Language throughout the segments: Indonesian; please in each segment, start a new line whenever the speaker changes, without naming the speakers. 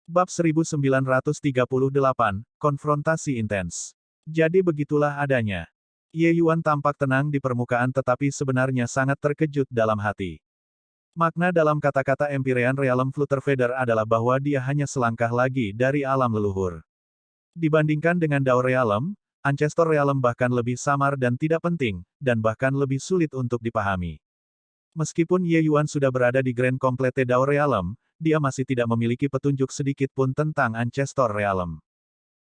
Bab 1938, Konfrontasi Intens. Jadi begitulah adanya. Ye Yuan tampak tenang di permukaan tetapi sebenarnya sangat terkejut dalam hati. Makna dalam kata-kata Empyrean Realm Flutterfeather adalah bahwa dia hanya selangkah lagi dari alam leluhur. Dibandingkan dengan Dao Realm, Ancestor Realm bahkan lebih samar dan tidak penting, dan bahkan lebih sulit untuk dipahami. Meskipun Ye Yuan sudah berada di Grand Complete Dao Realm, dia masih tidak memiliki petunjuk sedikit pun tentang Ancestor Realm.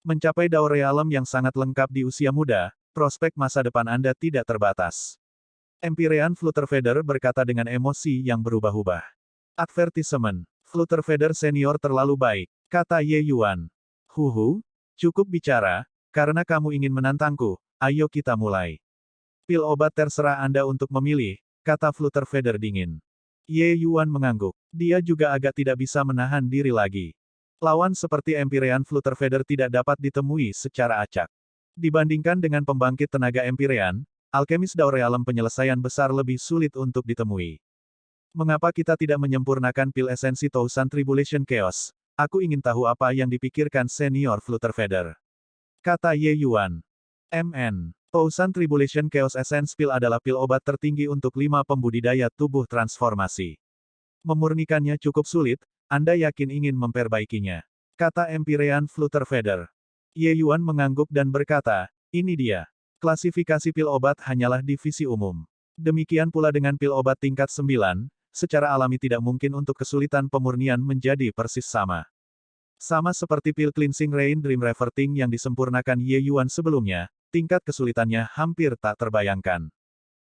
Mencapai Dao Realm yang sangat lengkap di usia muda, prospek masa depan Anda tidak terbatas. Empyrean Flutterfeather berkata dengan emosi yang berubah-ubah. Advertisement. Flutterfeather senior terlalu baik, kata Ye Yuan. Huhu, cukup bicara, karena kamu ingin menantangku, ayo kita mulai. Pil obat terserah Anda untuk memilih, kata Flutterfeather dingin. Ye Yuan mengangguk. Dia juga agak tidak bisa menahan diri lagi. Lawan seperti Empyrean Flutterfeather tidak dapat ditemui secara acak. Dibandingkan dengan pembangkit tenaga Empyrean, alkemis Dao Realm penyelesaian besar lebih sulit untuk ditemui. Mengapa kita tidak menyempurnakan pil esensi Tousan Tribulation Chaos? Aku ingin tahu apa yang dipikirkan senior Flutterfeather. Kata Ye Yuan. MN. Tousan Tribulation Chaos Essence Pill adalah pil obat tertinggi untuk 5 pembudidaya tubuh transformasi. Memurnikannya cukup sulit, Anda yakin ingin memperbaikinya? Kata Empyrean Flutterfeather. Ye Yuan mengangguk dan berkata, ini dia. Klasifikasi pil obat hanyalah divisi umum. Demikian pula dengan pil obat tingkat 9, secara alami tidak mungkin untuk kesulitan pemurnian menjadi persis sama. Sama seperti pil Cleansing Rain Dream Reverting yang disempurnakan Ye Yuan sebelumnya, tingkat kesulitannya hampir tak terbayangkan.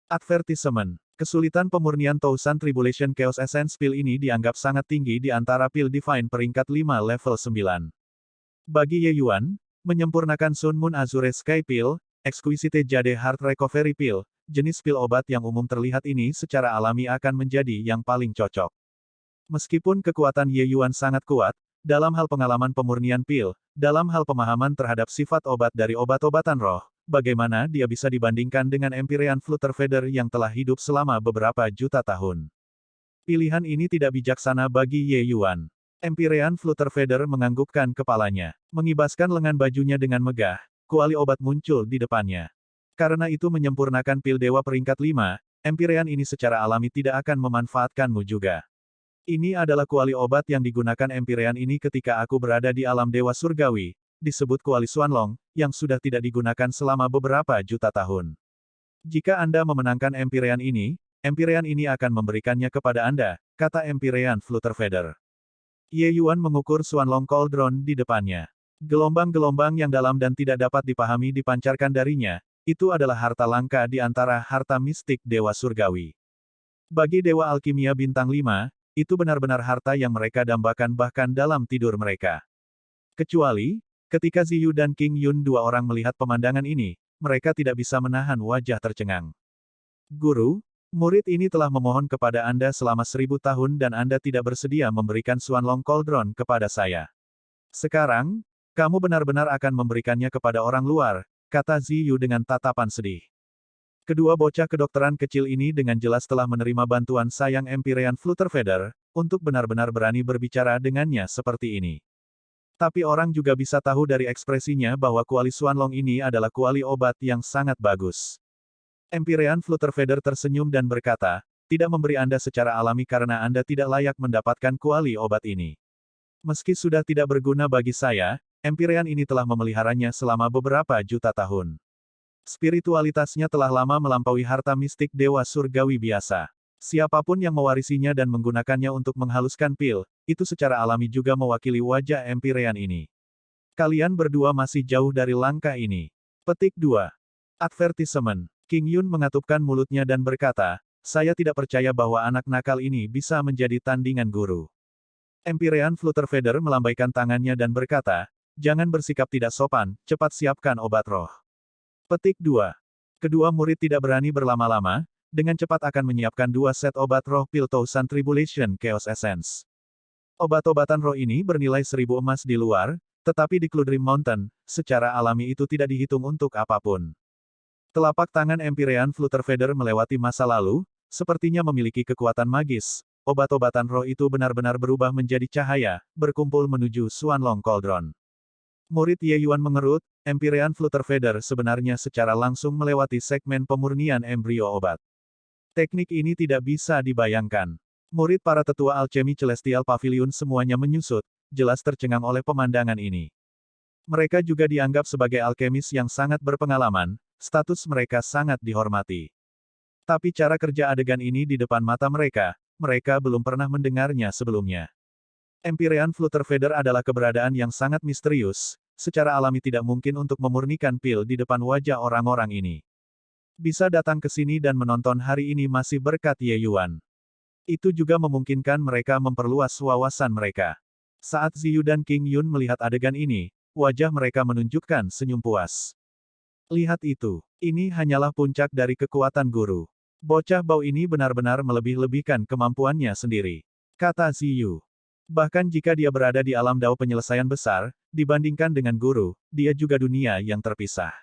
Advertisement. Kesulitan pemurnian Tousan Tribulation Chaos Essence Pill ini dianggap sangat tinggi di antara pil Divine peringkat 5 level 9. Bagi Ye Yuan, menyempurnakan Sun Moon Azure Sky Pill, Exquisite Jade Heart Recovery Pill, jenis pil obat yang umum terlihat ini secara alami akan menjadi yang paling cocok. Meskipun kekuatan Ye Yuan sangat kuat, dalam hal pengalaman pemurnian pil, dalam hal pemahaman terhadap sifat obat dari obat-obatan roh, bagaimana dia bisa dibandingkan dengan Empyrean Flutterfeather yang telah hidup selama beberapa juta tahun? Pilihan ini tidak bijaksana bagi Ye Yuan. Empyrean Flutterfeather menganggukkan kepalanya, mengibaskan lengan bajunya dengan megah, kuali obat muncul di depannya. Karena itu menyempurnakan pil dewa peringkat 5, Empyrean ini secara alami tidak akan memanfaatkanmu juga. Ini adalah kuali obat yang digunakan Empyrean ini ketika aku berada di alam dewa surgawi, disebut kuali Xuanlong, yang sudah tidak digunakan selama beberapa juta tahun. Jika Anda memenangkan Empyrean ini akan memberikannya kepada Anda, kata Empyrean Flutterfeather. Ye Yuan mengukur Xuanlong Cauldron di depannya. Gelombang-gelombang yang dalam dan tidak dapat dipahami dipancarkan darinya, itu adalah harta langka di antara harta mistik dewa surgawi. Bagi dewa alkimia bintang 5, itu benar-benar harta yang mereka dambakan bahkan dalam tidur mereka. Kecuali, ketika Ziyu dan King Yun dua orang melihat pemandangan ini, mereka tidak bisa menahan wajah tercengang. Guru, murid ini telah memohon kepada Anda selama 1000 tahun dan Anda tidak bersedia memberikan Xuanlong Cauldron kepada saya. Sekarang, kamu benar-benar akan memberikannya kepada orang luar, kata Ziyu dengan tatapan sedih. Kedua bocah kedokteran kecil ini dengan jelas telah menerima bantuan sayang Empyrean Flutterfeather, untuk benar-benar berani berbicara dengannya seperti ini. Tapi orang juga bisa tahu dari ekspresinya bahwa kuali Xuanlong ini adalah kuali obat yang sangat bagus. Empyrean Flutterfeather tersenyum dan berkata, tidak memberi Anda secara alami karena Anda tidak layak mendapatkan kuali obat ini. Meski sudah tidak berguna bagi saya, Empyrean ini telah memeliharanya selama beberapa juta tahun. Spiritualitasnya telah lama melampaui harta mistik dewa surgawi biasa. Siapapun yang mewarisinya dan menggunakannya untuk menghaluskan pil, itu secara alami juga mewakili wajah Empyrean ini. Kalian berdua masih jauh dari langkah ini. Petik 2. Advertisement. King Yun mengatupkan mulutnya dan berkata, saya tidak percaya bahwa anak nakal ini bisa menjadi tandingan guru. Empyrean Flutterfeather melambaikan tangannya dan berkata, jangan bersikap tidak sopan, cepat siapkan obat roh. Petik 2. Kedua murid tidak berani berlama-lama, dengan cepat akan menyiapkan 2 set obat roh pil Tousan Tribulation Chaos Essence. Obat-obatan roh ini bernilai 1000 emas di luar, tetapi di Cloudream Mountain, secara alami itu tidak dihitung untuk apapun. Telapak tangan Empyrean Flutterfeather melewati masa lalu, sepertinya memiliki kekuatan magis, obat-obatan roh itu benar-benar berubah menjadi cahaya, berkumpul menuju Xuanlong Cauldron. Murid Ye Yuan mengerut, Empyrean Flutterfeather sebenarnya secara langsung melewati segmen pemurnian embrio obat. Teknik ini tidak bisa dibayangkan. Murid para tetua alchemy Celestial Pavilion semuanya menyusut, jelas tercengang oleh pemandangan ini. Mereka juga dianggap sebagai alkemis yang sangat berpengalaman, status mereka sangat dihormati. Tapi cara kerja adegan ini di depan mata mereka belum pernah mendengarnya sebelumnya. Empyrean Flutterfeather adalah keberadaan yang sangat misterius, secara alami tidak mungkin untuk memurnikan pil di depan wajah orang-orang ini. Bisa datang ke sini dan menonton hari ini masih berkat Ye Yuan. Itu juga memungkinkan mereka memperluas wawasan mereka. Saat Ziyu dan King Yun melihat adegan ini, wajah mereka menunjukkan senyum puas. Lihat itu, ini hanyalah puncak dari kekuatan guru. Bocah bau ini benar-benar melebih-lebihkan kemampuannya sendiri, kata Ziyu. Bahkan jika dia berada di alam dao penyelesaian besar, dibandingkan dengan guru, dia juga dunia yang terpisah.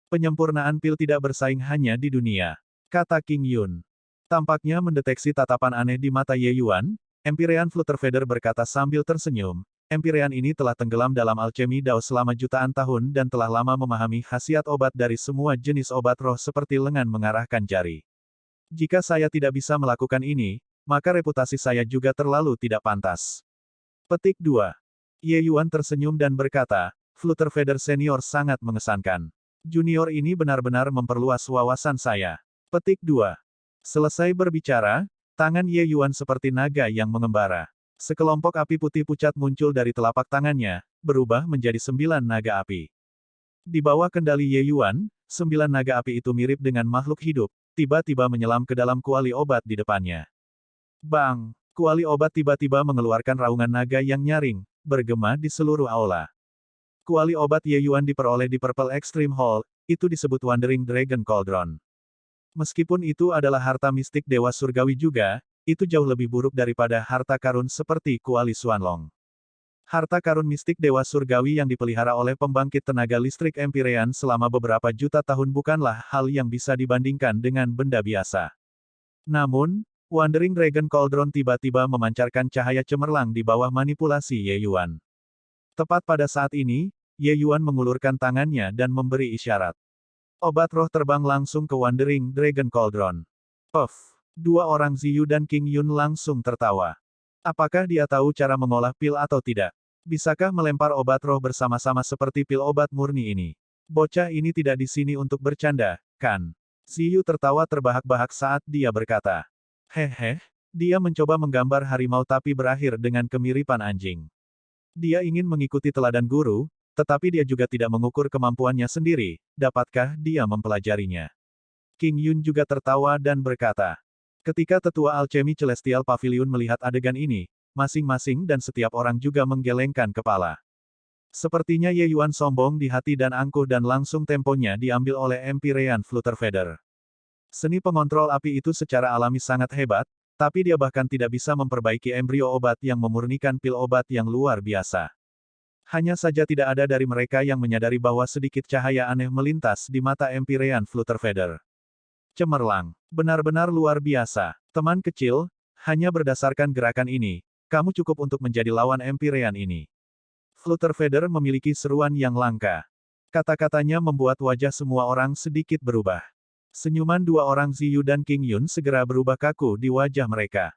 Penyempurnaan pil tidak bersaing hanya di dunia, kata King Yun. Tampaknya mendeteksi tatapan aneh di mata Ye Yuan, Empyrean Flutterfeather berkata sambil tersenyum, Empyrean ini telah tenggelam dalam alchemy dao selama jutaan tahun dan telah lama memahami khasiat obat dari semua jenis obat roh seperti lengan mengarahkan jari. Jika saya tidak bisa melakukan ini, maka reputasi saya juga terlalu tidak pantas. Petik 2. Ye Yuan tersenyum dan berkata, Flutterfeather senior sangat mengesankan. Junior ini benar-benar memperluas wawasan saya. Petik 2. Selesai berbicara, tangan Ye Yuan seperti naga yang mengembara. Sekelompok api putih pucat muncul dari telapak tangannya, berubah menjadi 9 naga api. Di bawah kendali Ye Yuan, 9 naga api itu mirip dengan makhluk hidup, tiba-tiba menyelam ke dalam kuali obat di depannya. Bang! Kuali obat tiba-tiba mengeluarkan raungan naga yang nyaring, bergema di seluruh aula. Kuali obat Ye Yuan diperoleh di Purple Extreme Hall, itu disebut Wandering Dragon Cauldron. Meskipun itu adalah harta mistik Dewa Surgawi juga, itu jauh lebih buruk daripada harta karun seperti kuali Xuanlong. Harta karun mistik Dewa Surgawi yang dipelihara oleh pembangkit tenaga listrik Empyrean selama beberapa juta tahun bukanlah hal yang bisa dibandingkan dengan benda biasa. Namun, Wandering Dragon Cauldron tiba-tiba memancarkan cahaya cemerlang di bawah manipulasi Ye Yuan. Tepat pada saat ini, Ye Yuan mengulurkan tangannya dan memberi isyarat. Obat roh terbang langsung ke Wandering Dragon Cauldron. Puff! Dua orang Ziyu dan King Yun langsung tertawa. Apakah dia tahu cara mengolah pil atau tidak? Bisakah melempar obat roh bersama-sama seperti pil obat murni ini? Bocah ini tidak di sini untuk bercanda, kan? Ziyu tertawa terbahak-bahak saat dia berkata. Hehe, dia mencoba menggambar harimau tapi berakhir dengan kemiripan anjing. Dia ingin mengikuti teladan guru, tetapi dia juga tidak mengukur kemampuannya sendiri, dapatkah dia mempelajarinya? King Yun juga tertawa dan berkata. Ketika tetua alchemy Celestial Pavilion melihat adegan ini, masing-masing dan setiap orang juga menggelengkan kepala. Sepertinya Ye Yuan sombong di hati dan angkuh dan langsung temponya diambil oleh Empyrean Flutterfeather. Seni pengontrol api itu secara alami sangat hebat, tapi dia bahkan tidak bisa memperbaiki embrio obat yang memurnikan pil obat yang luar biasa. Hanya saja tidak ada dari mereka yang menyadari bahwa sedikit cahaya aneh melintas di mata Empyrean Flutterfeather. Cemerlang. Benar-benar luar biasa. Teman kecil, hanya berdasarkan gerakan ini, kamu cukup untuk menjadi lawan Empyrean ini. Flutterfeather memiliki seruan yang langka. Kata-katanya membuat wajah semua orang sedikit berubah. Senyuman dua orang Ziyu dan King Yun segera berubah kaku di wajah mereka.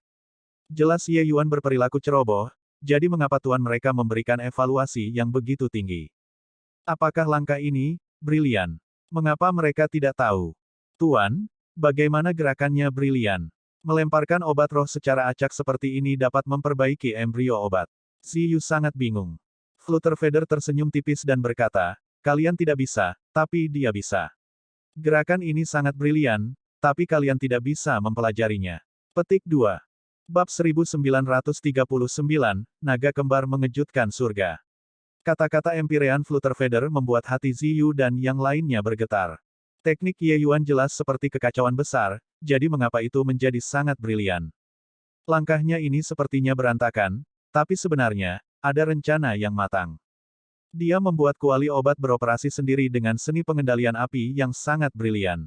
Jelas Ye Yuan berperilaku ceroboh, jadi mengapa tuan mereka memberikan evaluasi yang begitu tinggi? Apakah langkah ini brilian? Mengapa mereka tidak tahu? Tuan, bagaimana gerakannya brilian? Melemparkan obat roh secara acak seperti ini dapat memperbaiki embrio obat. Ziyu sangat bingung. Flutterfeather tersenyum tipis dan berkata, kalian tidak bisa, tapi dia bisa. Gerakan ini sangat brilian, tapi kalian tidak bisa mempelajarinya. Petik 2. Bab 1939, Naga Kembar Mengejutkan Surga. Kata-kata Empyrean Flutterfeather membuat hati Ziyu dan yang lainnya bergetar. Teknik Ye Yuan jelas seperti kekacauan besar, jadi mengapa itu menjadi sangat brilian? Langkahnya ini sepertinya berantakan, tapi sebenarnya, ada rencana yang matang. Dia membuat kuali obat beroperasi sendiri dengan seni pengendalian api yang sangat brilian.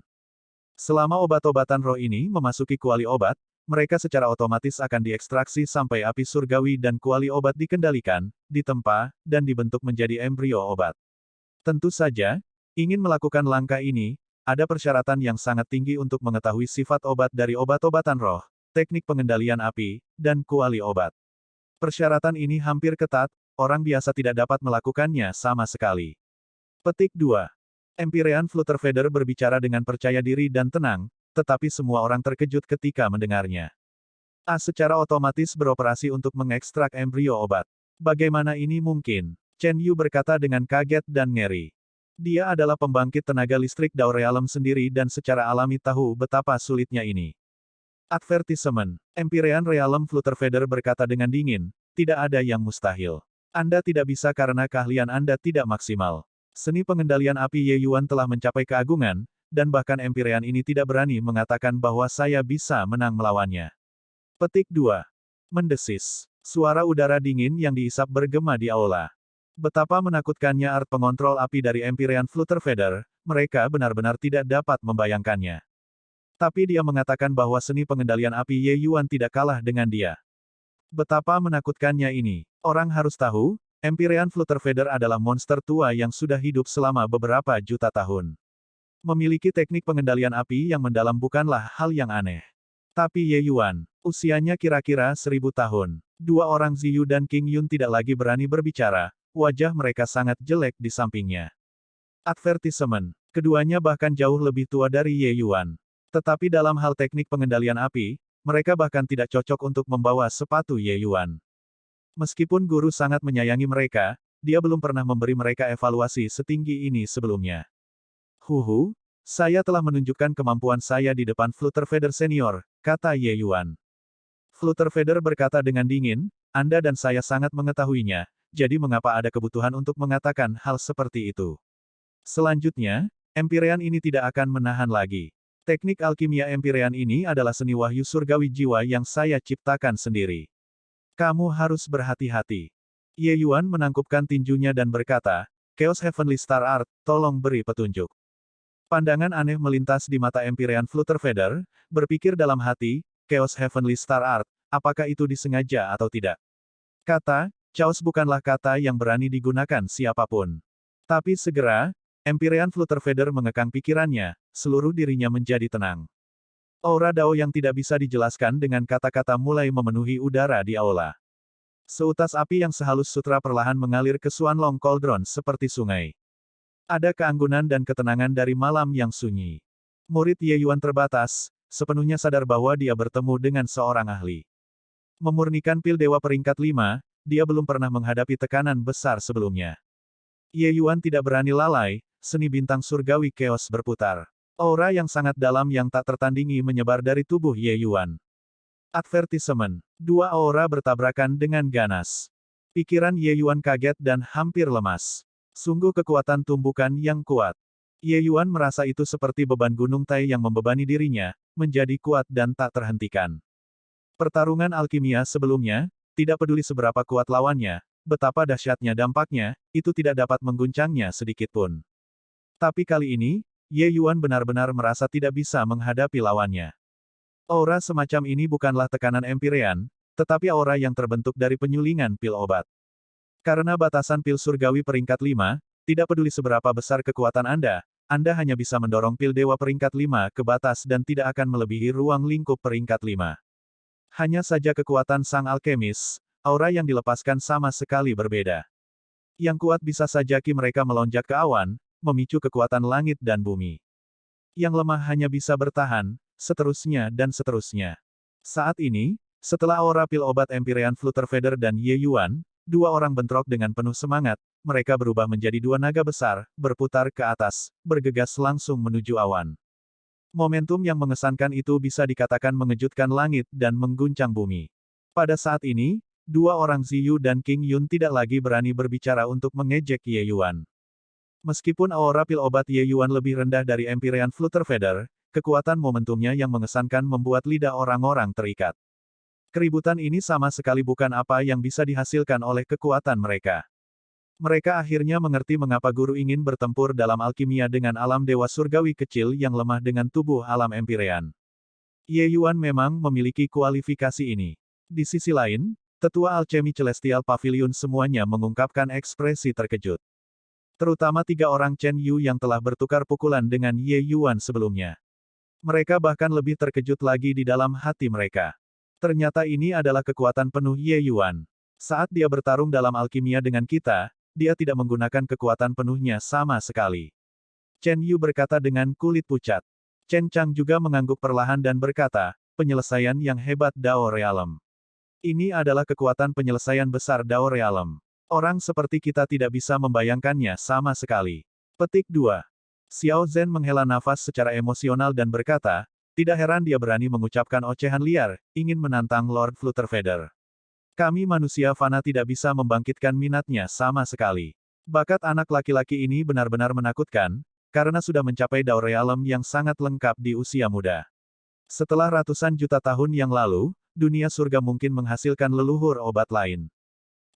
Selama obat-obatan roh ini memasuki kuali obat, mereka secara otomatis akan diekstraksi sampai api surgawi dan kuali obat dikendalikan, ditempa, dan dibentuk menjadi embrio obat. Tentu saja, ingin melakukan langkah ini, ada persyaratan yang sangat tinggi untuk mengetahui sifat obat dari obat-obatan roh, teknik pengendalian api, dan kuali obat. Persyaratan ini hampir ketat, orang biasa tidak dapat melakukannya sama sekali. Petik 2. Empyrean Flutterfeather berbicara dengan percaya diri dan tenang, tetapi semua orang terkejut ketika mendengarnya. A secara otomatis beroperasi untuk mengekstrak embrio obat. Bagaimana ini mungkin? Chen Yu berkata dengan kaget dan ngeri. Dia adalah pembangkit tenaga listrik Dao Realm sendiri dan secara alami tahu betapa sulitnya ini. Advertisement. Empyrean Realm Flutterfeather berkata dengan dingin, tidak ada yang mustahil. Anda tidak bisa karena keahlian Anda tidak maksimal. Seni pengendalian api Ye Yuan telah mencapai keagungan, dan bahkan Empyrean ini tidak berani mengatakan bahwa saya bisa menang melawannya. Petik 2. Mendesis. Suara udara dingin yang diisap bergema di aula. Betapa menakutkannya art pengontrol api dari Empyrean Flutterfeather, mereka benar-benar tidak dapat membayangkannya. Tapi dia mengatakan bahwa seni pengendalian api Ye Yuan tidak kalah dengan dia. Betapa menakutkannya ini. Orang harus tahu, Empyrean Flutterfeather adalah monster tua yang sudah hidup selama beberapa juta tahun. Memiliki teknik pengendalian api yang mendalam bukanlah hal yang aneh. Tapi Ye Yuan, usianya kira-kira 1000 tahun. Dua orang Ziyu dan King Yun tidak lagi berani berbicara, wajah mereka sangat jelek di sampingnya. Advertisement. Keduanya bahkan jauh lebih tua dari Ye Yuan. Tetapi dalam hal teknik pengendalian api, mereka bahkan tidak cocok untuk membawa sepatu Ye Yuan. Meskipun guru sangat menyayangi mereka, dia belum pernah memberi mereka evaluasi setinggi ini sebelumnya. Huhu, saya telah menunjukkan kemampuan saya di depan Flutterfeather Senior, kata Ye Yuan. Flutterfeather berkata dengan dingin, Anda dan saya sangat mengetahuinya, jadi mengapa ada kebutuhan untuk mengatakan hal seperti itu? Selanjutnya, Empyrean ini tidak akan menahan lagi. Teknik alkimia Empyrean ini adalah seni wahyu surgawi jiwa yang saya ciptakan sendiri. Kamu harus berhati-hati. Ye Yuan menangkupkan tinjunya dan berkata, Chaos Heavenly Star Art, tolong beri petunjuk. Pandangan aneh melintas di mata Empyrean Flutterfeather, berpikir dalam hati, Chaos Heavenly Star Art, apakah itu disengaja atau tidak? Kata, Chaos bukanlah kata yang berani digunakan siapapun. Tapi segera, Empyrean Flutterfeather mengekang pikirannya, seluruh dirinya menjadi tenang. Aura Dao yang tidak bisa dijelaskan dengan kata-kata mulai memenuhi udara di aula. Seutas api yang sehalus sutra perlahan mengalir ke Suan Long Cauldron seperti sungai. Ada keanggunan dan ketenangan dari malam yang sunyi. Murid Ye Yuan terbatas, sepenuhnya sadar bahwa dia bertemu dengan seorang ahli. Memurnikan pil dewa peringkat 5, dia belum pernah menghadapi tekanan besar sebelumnya. Ye Yuan tidak berani lalai, seni bintang surgawi Chaos berputar. Aura yang sangat dalam yang tak tertandingi menyebar dari tubuh Ye Yuan. Advertisement. Dua aura bertabrakan dengan ganas. Pikiran Ye Yuan kaget dan hampir lemas. Sungguh kekuatan tumbukan yang kuat. Ye Yuan merasa itu seperti beban gunung Tai yang membebani dirinya, menjadi kuat dan tak terhentikan. Pertarungan alkimia sebelumnya, tidak peduli seberapa kuat lawannya, betapa dahsyatnya dampaknya, itu tidak dapat mengguncangnya sedikitpun. Tapi kali ini, Ye Yuan benar-benar merasa tidak bisa menghadapi lawannya. Aura semacam ini bukanlah tekanan Empyrean, tetapi aura yang terbentuk dari penyulingan pil obat. Karena batasan pil surgawi peringkat 5, tidak peduli seberapa besar kekuatan Anda hanya bisa mendorong pil dewa peringkat 5 ke batas dan tidak akan melebihi ruang lingkup peringkat 5. Hanya saja kekuatan sang alkemis, aura yang dilepaskan sama sekali berbeda. Yang kuat bisa saja mereka melonjak ke awan, memicu kekuatan langit dan bumi. Yang lemah hanya bisa bertahan, seterusnya dan seterusnya. Saat ini, setelah aura pil obat Empyrean Flutterfeather dan Ye Yuan, dua orang bentrok dengan penuh semangat, mereka berubah menjadi dua naga besar, berputar ke atas, bergegas langsung menuju awan. Momentum yang mengesankan itu bisa dikatakan mengejutkan langit dan mengguncang bumi. Pada saat ini, dua orang Ziyu dan King Yun tidak lagi berani berbicara untuk mengejek Ye Yuan. Meskipun aura pil obat Ye Yuan lebih rendah dari Empyrean Flutterfeather, kekuatan momentumnya yang mengesankan membuat lidah orang-orang terikat. Keributan ini sama sekali bukan apa yang bisa dihasilkan oleh kekuatan mereka. Mereka akhirnya mengerti mengapa guru ingin bertempur dalam alkimia dengan alam dewa surgawi kecil yang lemah dengan tubuh alam Empyrean. Ye Yuan memang memiliki kualifikasi ini. Di sisi lain, tetua alchemy Celestial Pavilion semuanya mengungkapkan ekspresi terkejut. Terutama 3 orang Chen Yu yang telah bertukar pukulan dengan Ye Yuan sebelumnya. Mereka bahkan lebih terkejut lagi di dalam hati mereka. Ternyata ini adalah kekuatan penuh Ye Yuan. Saat dia bertarung dalam alkimia dengan kita, dia tidak menggunakan kekuatan penuhnya sama sekali. Chen Yu berkata dengan kulit pucat. Chen Chang juga mengangguk perlahan dan berkata, penyelesaian yang hebat Dao Realm. Ini adalah kekuatan penyelesaian besar Dao Realm. Orang seperti kita tidak bisa membayangkannya sama sekali. Petik 2. Xiao Zhen menghela nafas secara emosional dan berkata, tidak heran dia berani mengucapkan ocehan liar, ingin menantang Lord Flutterfeather. Kami manusia fana tidak bisa membangkitkan minatnya sama sekali. Bakat anak laki-laki ini benar-benar menakutkan, karena sudah mencapai Dao Realm yang sangat lengkap di usia muda. Setelah ratusan juta tahun yang lalu, dunia surga mungkin menghasilkan leluhur obat lain.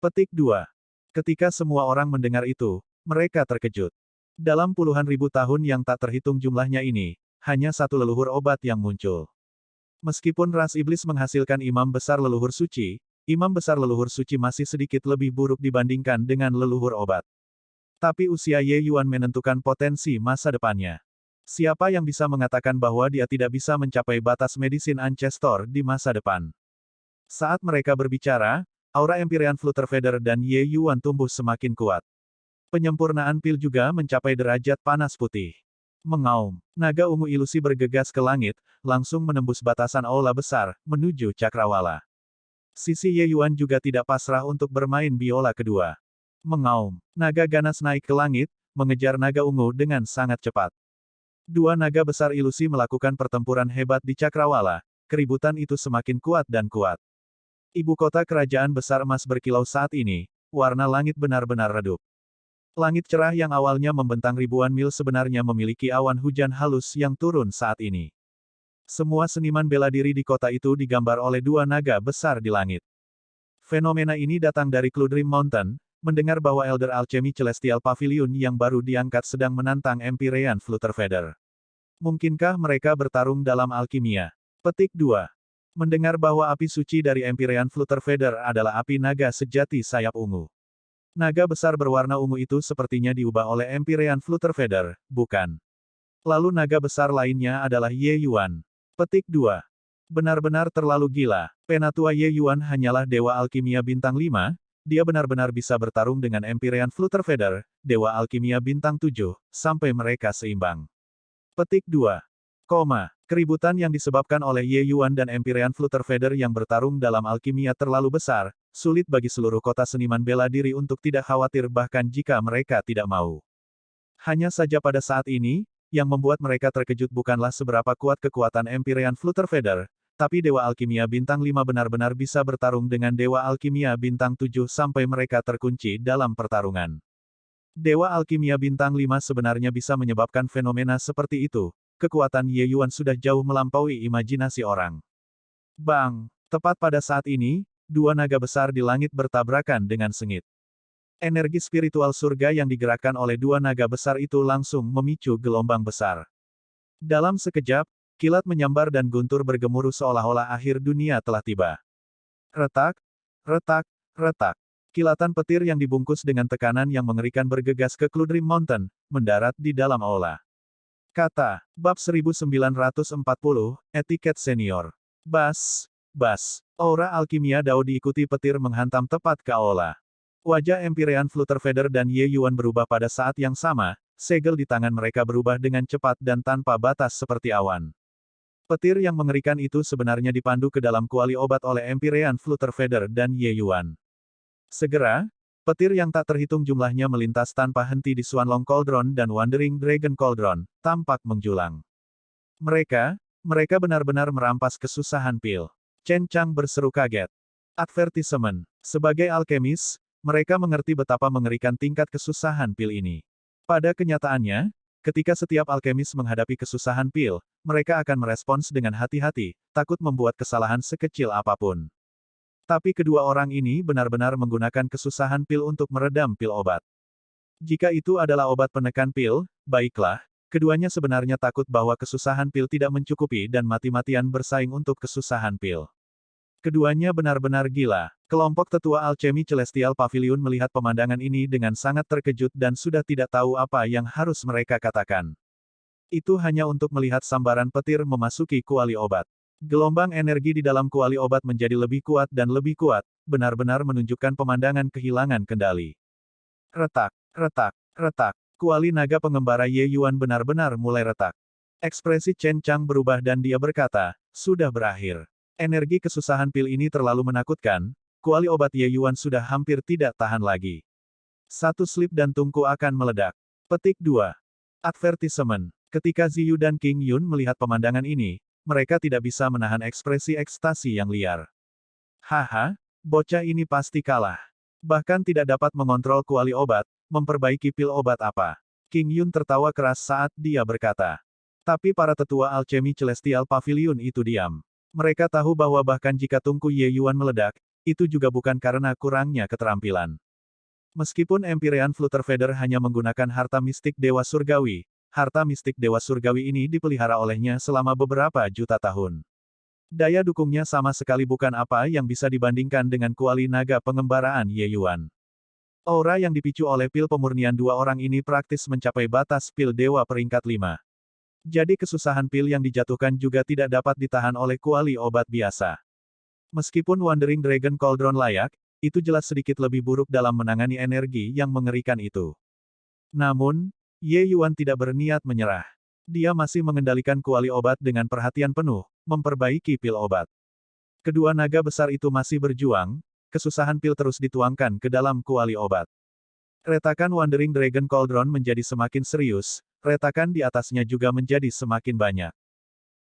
Petik 2. Ketika semua orang mendengar itu, mereka terkejut. Dalam puluhan ribu tahun yang tak terhitung jumlahnya ini, hanya satu leluhur obat yang muncul. Meskipun ras iblis menghasilkan imam besar leluhur suci, imam besar leluhur suci masih sedikit lebih buruk dibandingkan dengan leluhur obat. Tapi usia Ye Yuan menentukan potensi masa depannya. Siapa yang bisa mengatakan bahwa dia tidak bisa mencapai batas medisin Ancestor di masa depan? Saat mereka berbicara, aura Empyrean Flutterfeather dan Ye Yuan tumbuh semakin kuat. Penyempurnaan pil juga mencapai derajat panas putih. Mengaum, naga ungu ilusi bergegas ke langit, langsung menembus batasan aula besar, menuju cakrawala. Sisi Ye Yuan juga tidak pasrah untuk bermain biola kedua. Mengaum, naga ganas naik ke langit, mengejar naga ungu dengan sangat cepat. Dua naga besar ilusi melakukan pertempuran hebat di cakrawala, keributan itu semakin kuat dan kuat. Ibu kota kerajaan besar emas berkilau saat ini, warna langit benar-benar redup. Langit cerah yang awalnya membentang ribuan mil sebenarnya memiliki awan hujan halus yang turun saat ini. Semua seniman bela diri di kota itu digambar oleh dua naga besar di langit. Fenomena ini datang dari Cloudream Mountain, mendengar bahwa Elder Alchemy Celestial Pavilion yang baru diangkat sedang menantang Empyrean Flutterfeather. Mungkinkah mereka bertarung dalam alkimia? Petik 2. Mendengar bahwa api suci dari Empyrean Flutterfeather adalah api naga sejati sayap ungu. Naga besar berwarna ungu itu sepertinya diubah oleh Empyrean Flutterfeather, bukan? Lalu naga besar lainnya adalah Ye Yuan. Petik 2. Benar-benar terlalu gila. Penatua Ye Yuan hanyalah dewa alkimia bintang 5, dia benar-benar bisa bertarung dengan Empyrean Flutterfeather, dewa alkimia bintang 7, sampai mereka seimbang. Petik 2. Keributan yang disebabkan oleh Ye Yuan dan Empyrean Flutterfeather yang bertarung dalam alkimia terlalu besar, sulit bagi seluruh kota seniman bela diri untuk tidak khawatir bahkan jika mereka tidak mau. Hanya saja pada saat ini, yang membuat mereka terkejut bukanlah seberapa kuat kekuatan Empyrean Flutterfeather, tapi Dewa Alkimia Bintang 5 benar-benar bisa bertarung dengan Dewa Alkimia Bintang 7 sampai mereka terkunci dalam pertarungan. Dewa Alkimia Bintang 5 sebenarnya bisa menyebabkan fenomena seperti itu. Kekuatan Ye Yuan sudah jauh melampaui imajinasi orang. Bang! Tepat pada saat ini, dua naga besar di langit bertabrakan dengan sengit. Energi spiritual surga yang digerakkan oleh dua naga besar itu langsung memicu gelombang besar. Dalam sekejap, kilat menyambar dan guntur bergemuruh seolah-olah akhir dunia telah tiba. Retak, retak, retak. Kilatan petir yang dibungkus dengan tekanan yang mengerikan bergegas ke Cloudream Mountain, mendarat di dalam aula. Kata, bab 1940, etiket senior. Bas, bas. Aura alkimia Dao diikuti petir menghantam tepat ke aula. Wajah Empyrean Flutterfeather dan Ye Yuan berubah pada saat yang sama, segel di tangan mereka berubah dengan cepat dan tanpa batas seperti awan. Petir yang mengerikan itu sebenarnya dipandu ke dalam kuali obat oleh Empyrean Flutterfeather dan Ye Yuan. Segera, petir yang tak terhitung jumlahnya melintas tanpa henti di Swanlong Cauldron dan Wandering Dragon Cauldron, tampak menjulang. Mereka benar-benar merampas kesusahan pil. Chen Chang berseru kaget. Advertisement. Sebagai alkemis, mereka mengerti betapa mengerikan tingkat kesusahan pil ini. Pada kenyataannya, ketika setiap alkemis menghadapi kesusahan pil, mereka akan merespons dengan hati-hati, takut membuat kesalahan sekecil apapun. Tapi kedua orang ini benar-benar menggunakan kesusahan pil untuk meredam pil obat. Jika itu adalah obat penekan pil, baiklah, Keduanya sebenarnya takut bahwa kesusahan pil tidak mencukupi dan mati-matian bersaing untuk kesusahan pil. Keduanya benar-benar gila. Kelompok tetua alchemy Celestial Pavilion melihat pemandangan ini dengan sangat terkejut dan sudah tidak tahu apa yang harus mereka katakan. Itu hanya untuk melihat sambaran petir memasuki kuali obat. Gelombang energi di dalam kuali obat menjadi lebih kuat dan lebih kuat, benar-benar menunjukkan pemandangan kehilangan kendali. Retak, retak, retak. Kuali naga pengembara Ye Yuan benar-benar mulai retak. Ekspresi Chen Chang berubah dan dia berkata, sudah berakhir. Energi kesusahan pil ini terlalu menakutkan, kuali obat Ye Yuan sudah hampir tidak tahan lagi. Satu slip dan tungku akan meledak. Petik 2. Advertisement. Ketika Ziyu dan King Yun melihat pemandangan ini, mereka tidak bisa menahan ekspresi ekstasi yang liar. Haha, bocah ini pasti kalah. Bahkan tidak dapat mengontrol kuali obat, memperbaiki pil obat apa. King Yun tertawa keras saat dia berkata. Tapi para tetua alchemy Celestial Pavilion itu diam. Mereka tahu bahwa bahkan jika tungku Ye Yuan meledak, itu juga bukan karena kurangnya keterampilan. Meskipun Empyrean Flutterfeather hanya menggunakan harta mistik Dewa Surgawi, harta mistik Dewa Surgawi ini dipelihara olehnya selama beberapa juta tahun. Daya dukungnya sama sekali bukan apa yang bisa dibandingkan dengan kuali naga pengembaraan Ye Yuan. Aura yang dipicu oleh pil pemurnian dua orang ini praktis mencapai batas pil dewa peringkat 5. Jadi kesusahan pil yang dijatuhkan juga tidak dapat ditahan oleh kuali obat biasa. Meskipun Wandering Dragon Cauldron layak, itu jelas sedikit lebih buruk dalam menangani energi yang mengerikan itu. Namun, Ye Yuan tidak berniat menyerah. Dia masih mengendalikan kuali obat dengan perhatian penuh, memperbaiki pil obat. Kedua naga besar itu masih berjuang, kesusahan pil terus dituangkan ke dalam kuali obat. Retakan Wandering Dragon Cauldron menjadi semakin serius, retakan di atasnya juga menjadi semakin banyak.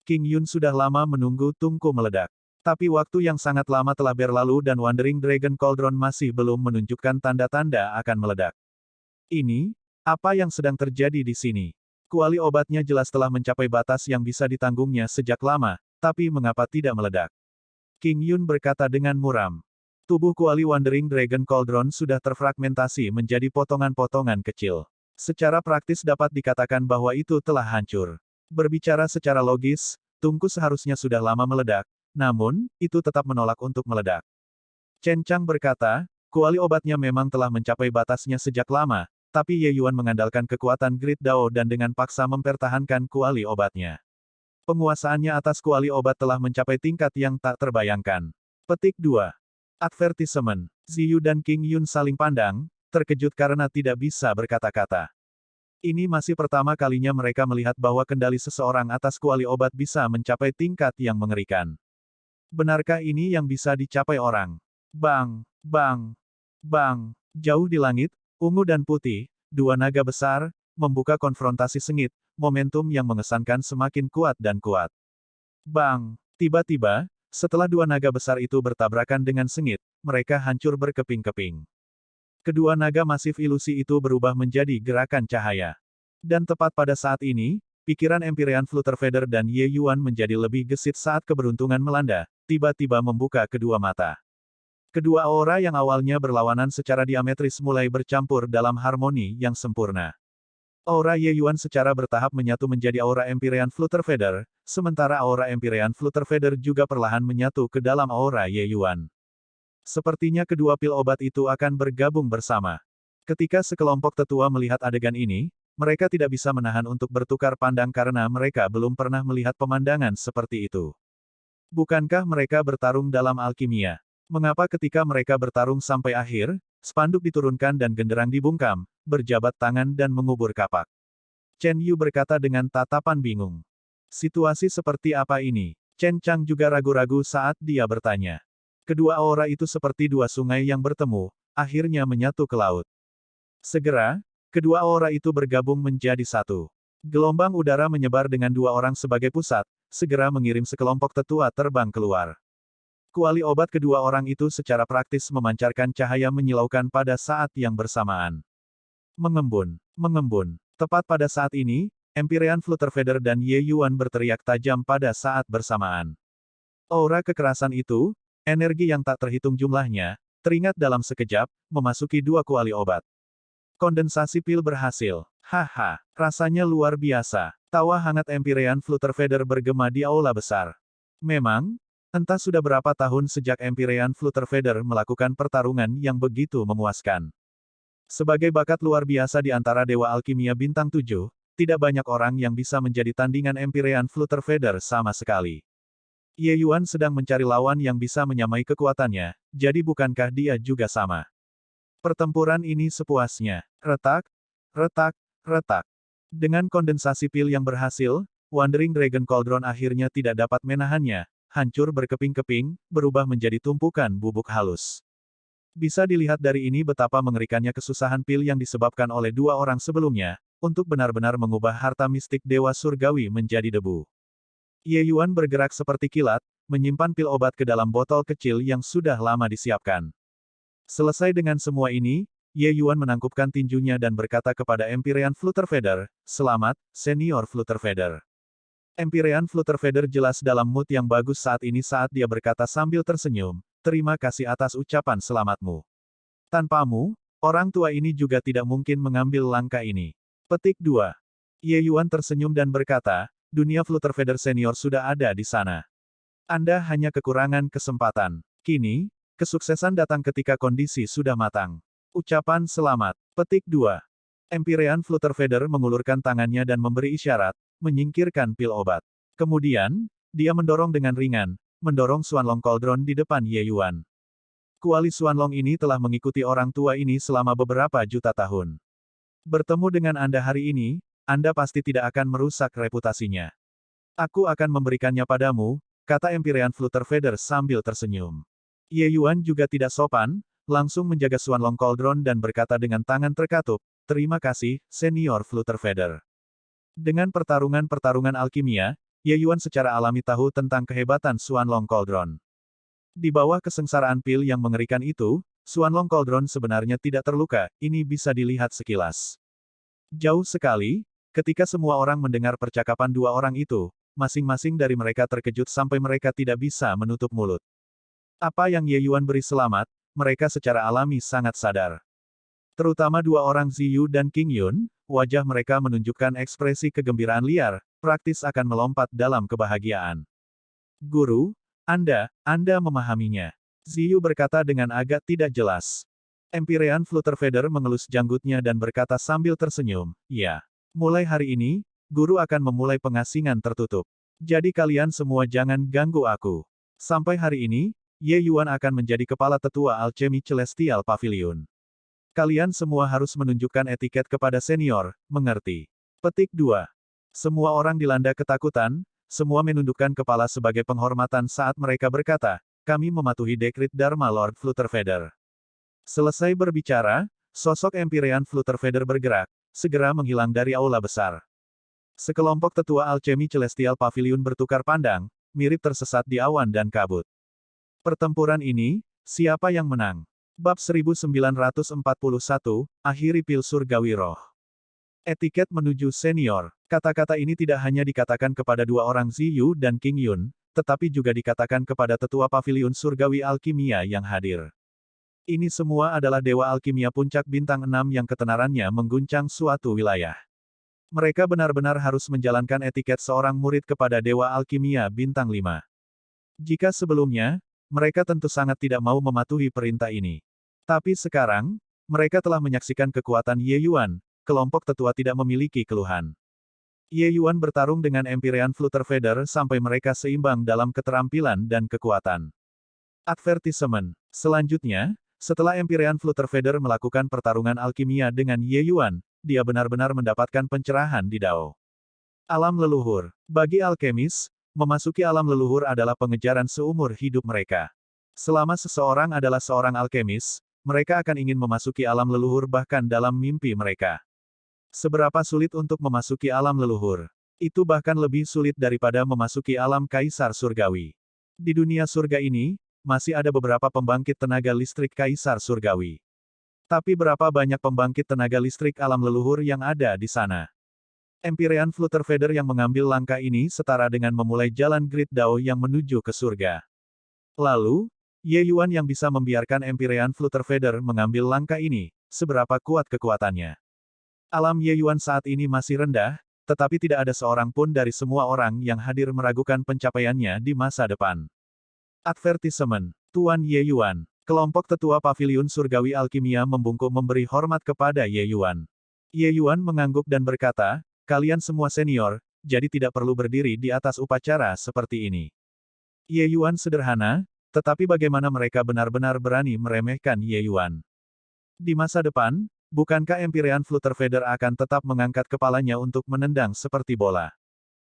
King Yun sudah lama menunggu tungku meledak. Tapi waktu yang sangat lama telah berlalu dan Wandering Dragon Cauldron masih belum menunjukkan tanda-tanda akan meledak. Ini, apa yang sedang terjadi di sini? Kuali obatnya jelas telah mencapai batas yang bisa ditanggungnya sejak lama, tapi mengapa tidak meledak? King Yun berkata dengan muram. Tubuh kuali Wandering Dragon Cauldron sudah terfragmentasi menjadi potongan-potongan kecil. Secara praktis dapat dikatakan bahwa itu telah hancur. Berbicara secara logis, tungku seharusnya sudah lama meledak, namun, itu tetap menolak untuk meledak. Chen Chang berkata, kuali obatnya memang telah mencapai batasnya sejak lama, tapi Ye Yuan mengandalkan kekuatan Great Dao dan dengan paksa mempertahankan kuali obatnya. Penguasaannya atas kuali obat telah mencapai tingkat yang tak terbayangkan. Petik 2. Advertisement. Ziyu dan King Yun saling pandang, terkejut karena tidak bisa berkata-kata. Ini masih pertama kalinya mereka melihat bahwa kendali seseorang atas kuali obat bisa mencapai tingkat yang mengerikan. Benarkah ini yang bisa dicapai orang? Bang, bang, bang. Jauh di langit, ungu dan putih, dua naga besar, membuka konfrontasi sengit, momentum yang mengesankan semakin kuat dan kuat. Bang! Tiba-tiba, setelah dua naga besar itu bertabrakan dengan sengit, mereka hancur berkeping-keping. Kedua naga masif ilusi itu berubah menjadi gerakan cahaya. Dan tepat pada saat ini, pikiran Empyrean Flutterfeather dan Ye Yuan menjadi lebih gesit saat keberuntungan melanda, tiba-tiba membuka kedua mata. Kedua aura yang awalnya berlawanan secara diametris mulai bercampur dalam harmoni yang sempurna. Aura Ye Yuan secara bertahap menyatu menjadi aura Empyrean Flutterfeather, sementara aura Empyrean Flutterfeather juga perlahan menyatu ke dalam aura Ye Yuan. Sepertinya kedua pil obat itu akan bergabung bersama. Ketika sekelompok tetua melihat adegan ini, mereka tidak bisa menahan untuk bertukar pandang karena mereka belum pernah melihat pemandangan seperti itu. Bukankah mereka bertarung dalam alkimia? Mengapa ketika mereka bertarung sampai akhir, spanduk diturunkan dan genderang dibungkam, berjabat tangan dan mengubur kapak? Chen Yu berkata dengan tatapan bingung. Situasi seperti apa ini? Chen Chang juga ragu-ragu saat dia bertanya. Kedua aura itu seperti dua sungai yang bertemu, akhirnya menyatu ke laut. Segera, kedua aura itu bergabung menjadi satu. Gelombang udara menyebar dengan dua orang sebagai pusat, segera mengirim sekelompok tetua terbang keluar. Kuali obat kedua orang itu secara praktis memancarkan cahaya menyilaukan pada saat yang bersamaan. Mengembun, mengembun. Tepat pada saat ini, Empyrean Flutterfeather dan Ye Yuan berteriak tajam pada saat bersamaan. Aura kekerasan itu, energi yang tak terhitung jumlahnya, teringat dalam sekejap, memasuki dua kuali obat. Kondensasi pil berhasil. Haha, rasanya luar biasa. Tawa hangat Empyrean Flutterfeather bergema di aula besar. Memang, entah sudah berapa tahun sejak Empyrean Flutterfeather melakukan pertarungan yang begitu memuaskan. Sebagai bakat luar biasa di antara Dewa Alkimia Bintang 7, tidak banyak orang yang bisa menjadi tandingan Empyrean Flutterfeather sama sekali. Ye Yuan sedang mencari lawan yang bisa menyamai kekuatannya, jadi bukankah dia juga sama? Pertempuran ini sepuasnya. Retak, retak, retak. Dengan kondensasi pil yang berhasil, Wandering Dragon Cauldron akhirnya tidak dapat menahannya, hancur berkeping-keping, berubah menjadi tumpukan bubuk halus. Bisa dilihat dari ini betapa mengerikannya kesusahan pil yang disebabkan oleh dua orang sebelumnya, untuk benar-benar mengubah harta mistik Dewa Surgawi menjadi debu. Ye Yuan bergerak seperti kilat, menyimpan pil obat ke dalam botol kecil yang sudah lama disiapkan. Selesai dengan semua ini, Ye Yuan menangkupkan tinjunya dan berkata kepada Empyrean Flutterfeather, "Selamat, Senior Flutterfeather." Empyrean Flutterfeather jelas dalam mood yang bagus saat ini saat dia berkata sambil tersenyum, "Terima kasih atas ucapan selamatmu. Tanpamu, orang tua ini juga tidak mungkin mengambil langkah ini." Petik 2. Ye Yuan tersenyum dan berkata, "Dunia Flutterfeather Senior sudah ada di sana. Anda hanya kekurangan kesempatan. Kini, kesuksesan datang ketika kondisi sudah matang." Ucapan selamat. Petik 2. Empyrean Flutterfeather mengulurkan tangannya dan memberi isyarat, menyingkirkan pil obat. Kemudian, dia mendorong dengan ringan, mendorong Xuanlong Cauldron di depan Ye Yuan. Kuali Xuanlong ini telah mengikuti orang tua ini selama beberapa juta tahun. Bertemu dengan Anda hari ini, Anda pasti tidak akan merusak reputasinya. Aku akan memberikannya padamu, kata Empyrean Flutterfeather sambil tersenyum. Ye Yuan juga tidak sopan, langsung menjaga Xuanlong Cauldron dan berkata dengan tangan terkatup, "Terima kasih, Senior Flutterfeather." Dengan pertarungan-pertarungan alkimia, Ye Yuan secara alami tahu tentang kehebatan Xuanlong Cauldron. Di bawah kesengsaraan pil yang mengerikan itu, Xuanlong Cauldron sebenarnya tidak terluka, ini bisa dilihat sekilas. Jauh sekali, ketika semua orang mendengar percakapan dua orang itu, masing-masing dari mereka terkejut sampai mereka tidak bisa menutup mulut. Apa yang Ye Yuan beri selamat, mereka secara alami sangat sadar. Terutama dua orang Ziyu dan King Yun, wajah mereka menunjukkan ekspresi kegembiraan liar, praktis akan melompat dalam kebahagiaan. "Guru, Anda memahaminya." Ziyu berkata dengan agak tidak jelas. Empyrean Flutterfeather mengelus janggutnya dan berkata sambil tersenyum, "Ya. Mulai hari ini, guru akan memulai pengasingan tertutup. Jadi kalian semua jangan ganggu aku. Sampai hari ini, Ye Yuan akan menjadi kepala tetua Alchemy Celestial Pavilion. Kalian semua harus menunjukkan etiket kepada senior, mengerti?" Petik 2. Semua orang dilanda ketakutan, semua menundukkan kepala sebagai penghormatan saat mereka berkata, "Kami mematuhi dekrit Dharma Lord Flutterfeather." Selesai berbicara, sosok Empyrean Flutterfeather bergerak, segera menghilang dari aula besar. Sekelompok tetua Alchemy Celestial Pavilion bertukar pandang, mirip tersesat di awan dan kabut. Pertempuran ini, siapa yang menang? Bab 1941, Akhiri Pil Surgawi Roh. Etiket menuju senior. Kata-kata ini tidak hanya dikatakan kepada dua orang Ziyu dan King Yun, tetapi juga dikatakan kepada tetua Pavilion Surgawi Alkimia yang hadir. Ini semua adalah Dewa Alkimia Puncak Bintang 6 yang ketenarannya mengguncang suatu wilayah. Mereka benar-benar harus menjalankan etiket seorang murid kepada Dewa Alkimia Bintang 5. Jika sebelumnya, mereka tentu sangat tidak mau mematuhi perintah ini. Tapi sekarang, mereka telah menyaksikan kekuatan Ye Yuan, kelompok tetua tidak memiliki keluhan. Ye Yuan bertarung dengan Empyrean Flutterfeather sampai mereka seimbang dalam keterampilan dan kekuatan. Advertisement. Selanjutnya, setelah Empyrean Flutterfeather melakukan pertarungan alkimia dengan Ye Yuan, dia benar-benar mendapatkan pencerahan di Dao. Alam leluhur. Bagi alkemis, memasuki alam leluhur adalah pengejaran seumur hidup mereka. Selama seseorang adalah seorang alkemis, mereka akan ingin memasuki alam leluhur bahkan dalam mimpi mereka. Seberapa sulit untuk memasuki alam leluhur? Itu bahkan lebih sulit daripada memasuki alam kaisar surgawi. Di dunia surga ini, masih ada beberapa pembangkit tenaga listrik kaisar surgawi. Tapi berapa banyak pembangkit tenaga listrik alam leluhur yang ada di sana? Empyrean Flutterfeather yang mengambil langkah ini setara dengan memulai jalan Grid Dao yang menuju ke surga. Lalu, Ye Yuan yang bisa membiarkan Empyrean Flutterfeather mengambil langkah ini, seberapa kuat kekuatannya? Alam Ye Yuan saat ini masih rendah, tetapi tidak ada seorang pun dari semua orang yang hadir meragukan pencapaiannya di masa depan. Advertisement. Tuan Ye Yuan. Kelompok tetua Paviliun Surgawi Alkimia membungkuk memberi hormat kepada Ye Yuan. Ye Yuan mengangguk dan berkata, kalian semua senior, jadi tidak perlu berdiri di atas upacara seperti ini. Ye Yuan sederhana, tetapi bagaimana mereka benar-benar berani meremehkan Ye Yuan. Di masa depan, bukankah Empyrean Flutterfeather akan tetap mengangkat kepalanya untuk menendang seperti bola?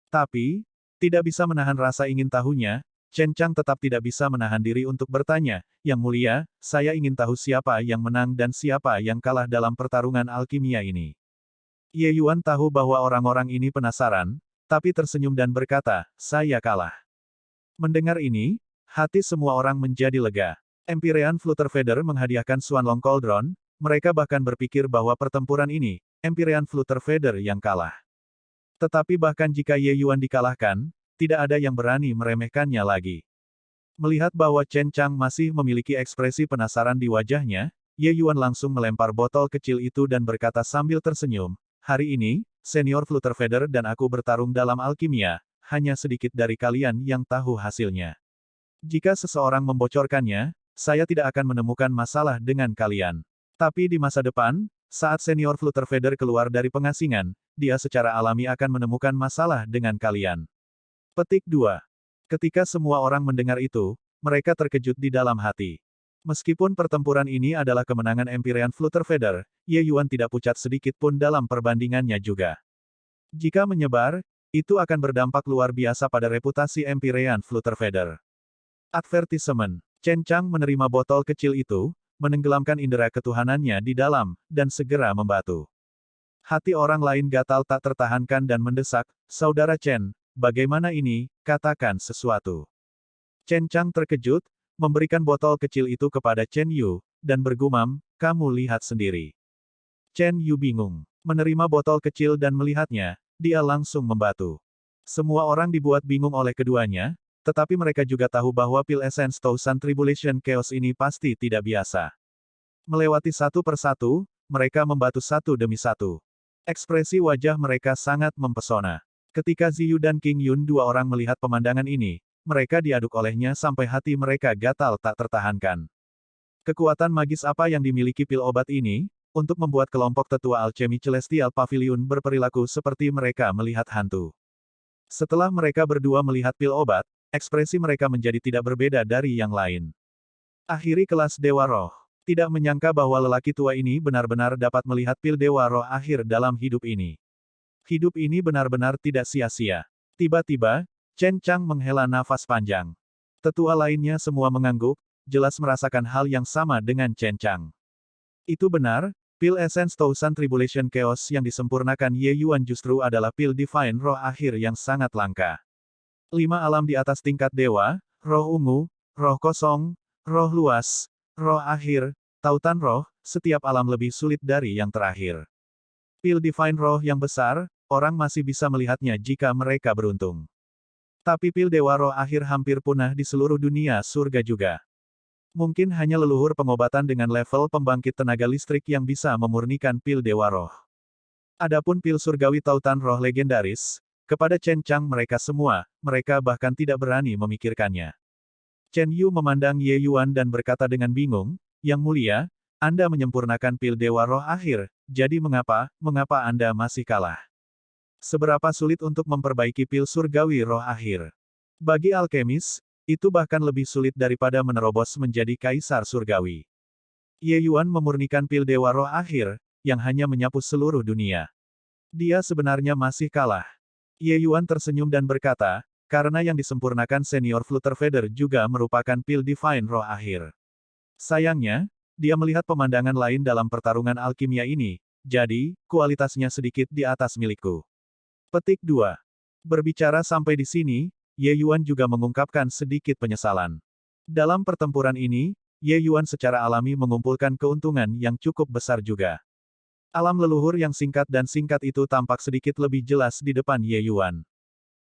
Tapi, tidak bisa menahan rasa ingin tahunya, Chen Chang tetap tidak bisa menahan diri untuk bertanya, Yang Mulia, saya ingin tahu siapa yang menang dan siapa yang kalah dalam pertarungan alkimia ini. Ye Yuan tahu bahwa orang-orang ini penasaran, tapi tersenyum dan berkata, saya kalah. Mendengar ini, hati semua orang menjadi lega. Empyrean Flutterfeather menghadiahkan Xuanlong Cauldron, mereka bahkan berpikir bahwa pertempuran ini, Empyrean Flutterfeather yang kalah. Tetapi bahkan jika Ye Yuan dikalahkan, tidak ada yang berani meremehkannya lagi. Melihat bahwa Chen Chang masih memiliki ekspresi penasaran di wajahnya, Ye Yuan langsung melempar botol kecil itu dan berkata sambil tersenyum, hari ini, Senior Flutterfeather dan aku bertarung dalam alkimia, hanya sedikit dari kalian yang tahu hasilnya. Jika seseorang membocorkannya, saya tidak akan menemukan masalah dengan kalian. Tapi di masa depan, saat Senior Flutterfeather keluar dari pengasingan, dia secara alami akan menemukan masalah dengan kalian. Petik 2. Ketika semua orang mendengar itu, mereka terkejut di dalam hati. Meskipun pertempuran ini adalah kemenangan Empyrean Flutterfeather, Ye Yuan tidak pucat sedikit pun dalam perbandingannya juga. Jika menyebar, itu akan berdampak luar biasa pada reputasi Empyrean Flutterfeather. Advertisement. Chen Chang menerima botol kecil itu, menenggelamkan indera ketuhanannya di dalam, dan segera membatu. Hati orang lain gatal tak tertahankan dan mendesak, Saudara Chen, bagaimana ini, katakan sesuatu. Chen Chang terkejut, memberikan botol kecil itu kepada Chen Yu, dan bergumam, kamu lihat sendiri. Chen Yu bingung. Menerima botol kecil dan melihatnya, dia langsung membatu. Semua orang dibuat bingung oleh keduanya, tetapi mereka juga tahu bahwa pil Essence Thousand Tribulation Chaos ini pasti tidak biasa. Melewati satu persatu, mereka membatu satu demi satu. Ekspresi wajah mereka sangat mempesona. Ketika Ziyu dan King Yun dua orang melihat pemandangan ini, mereka diaduk olehnya sampai hati mereka gatal tak tertahankan. Kekuatan magis apa yang dimiliki pil obat ini, untuk membuat kelompok tetua alchemy Celestial Pavilion berperilaku seperti mereka melihat hantu. Setelah mereka berdua melihat pil obat, ekspresi mereka menjadi tidak berbeda dari yang lain. Akhiri kelas Dewa Roh. Tidak menyangka bahwa lelaki tua ini benar-benar dapat melihat pil Dewa Roh akhir dalam hidup ini. Hidup ini benar-benar tidak sia-sia. Tiba-tiba, Chen Chang menghela nafas panjang. Tetua lainnya semua mengangguk, jelas merasakan hal yang sama dengan Chen Chang. Itu benar, pil Essence Thousand Tribulation Chaos yang disempurnakan Ye Yuan justru adalah pil Divine Roh akhir yang sangat langka. 5 alam di atas tingkat dewa, roh ungu, roh kosong, roh luas, roh akhir, tautan roh, setiap alam lebih sulit dari yang terakhir. Pil Divine Roh yang besar, orang masih bisa melihatnya jika mereka beruntung. Tapi pil Dewa Roh akhir hampir punah di seluruh dunia surga juga. Mungkin hanya leluhur pengobatan dengan level pembangkit tenaga listrik yang bisa memurnikan pil Dewa Roh. Adapun pil surgawi tautan roh legendaris, kepada Chen Chang mereka semua, mereka bahkan tidak berani memikirkannya. Chen Yu memandang Ye Yuan dan berkata dengan bingung, Yang Mulia, Anda menyempurnakan pil Dewa Roh akhir, jadi mengapa Anda masih kalah? Seberapa sulit untuk memperbaiki pil surgawi roh akhir? Bagi alkemis, itu bahkan lebih sulit daripada menerobos menjadi kaisar surgawi. Ye Yuan memurnikan pil Dewa Roh akhir, yang hanya menyapu seluruh dunia. Dia sebenarnya masih kalah. Ye Yuan tersenyum dan berkata, karena yang disempurnakan Senior Flutterfeather juga merupakan pil Divine Roh akhir. Sayangnya, dia melihat pemandangan lain dalam pertarungan alkimia ini, jadi, kualitasnya sedikit di atas milikku. Petik 2. Berbicara sampai di sini, Ye Yuan juga mengungkapkan sedikit penyesalan. Dalam pertempuran ini, Ye Yuan secara alami mengumpulkan keuntungan yang cukup besar juga. Alam leluhur yang singkat dan singkat itu tampak sedikit lebih jelas di depan Ye Yuan.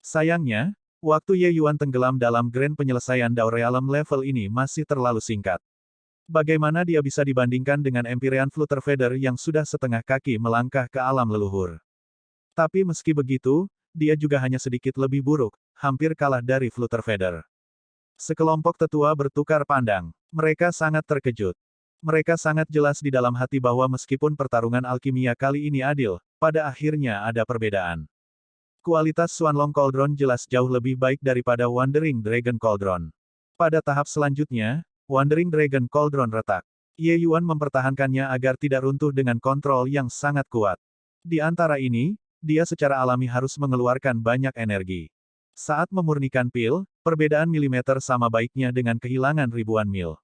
Sayangnya, waktu Ye Yuan tenggelam dalam grand penyelesaian Dao Realm level ini masih terlalu singkat. Bagaimana dia bisa dibandingkan dengan Empyrean Flutterfeather yang sudah setengah kaki melangkah ke alam leluhur. Tapi meski begitu, dia juga hanya sedikit lebih buruk, hampir kalah dari Flutterfeather. Sekelompok tetua bertukar pandang. Mereka sangat terkejut. Mereka sangat jelas di dalam hati bahwa meskipun pertarungan alkimia kali ini adil, pada akhirnya ada perbedaan. Kualitas Swanlong Cauldron jelas jauh lebih baik daripada Wandering Dragon Cauldron. Pada tahap selanjutnya, Wandering Dragon Cauldron retak. Ye Yuan mempertahankannya agar tidak runtuh dengan kontrol yang sangat kuat. Di antara ini, dia secara alami harus mengeluarkan banyak energi. Saat memurnikan pil, perbedaan milimeter sama baiknya dengan kehilangan ribuan mil.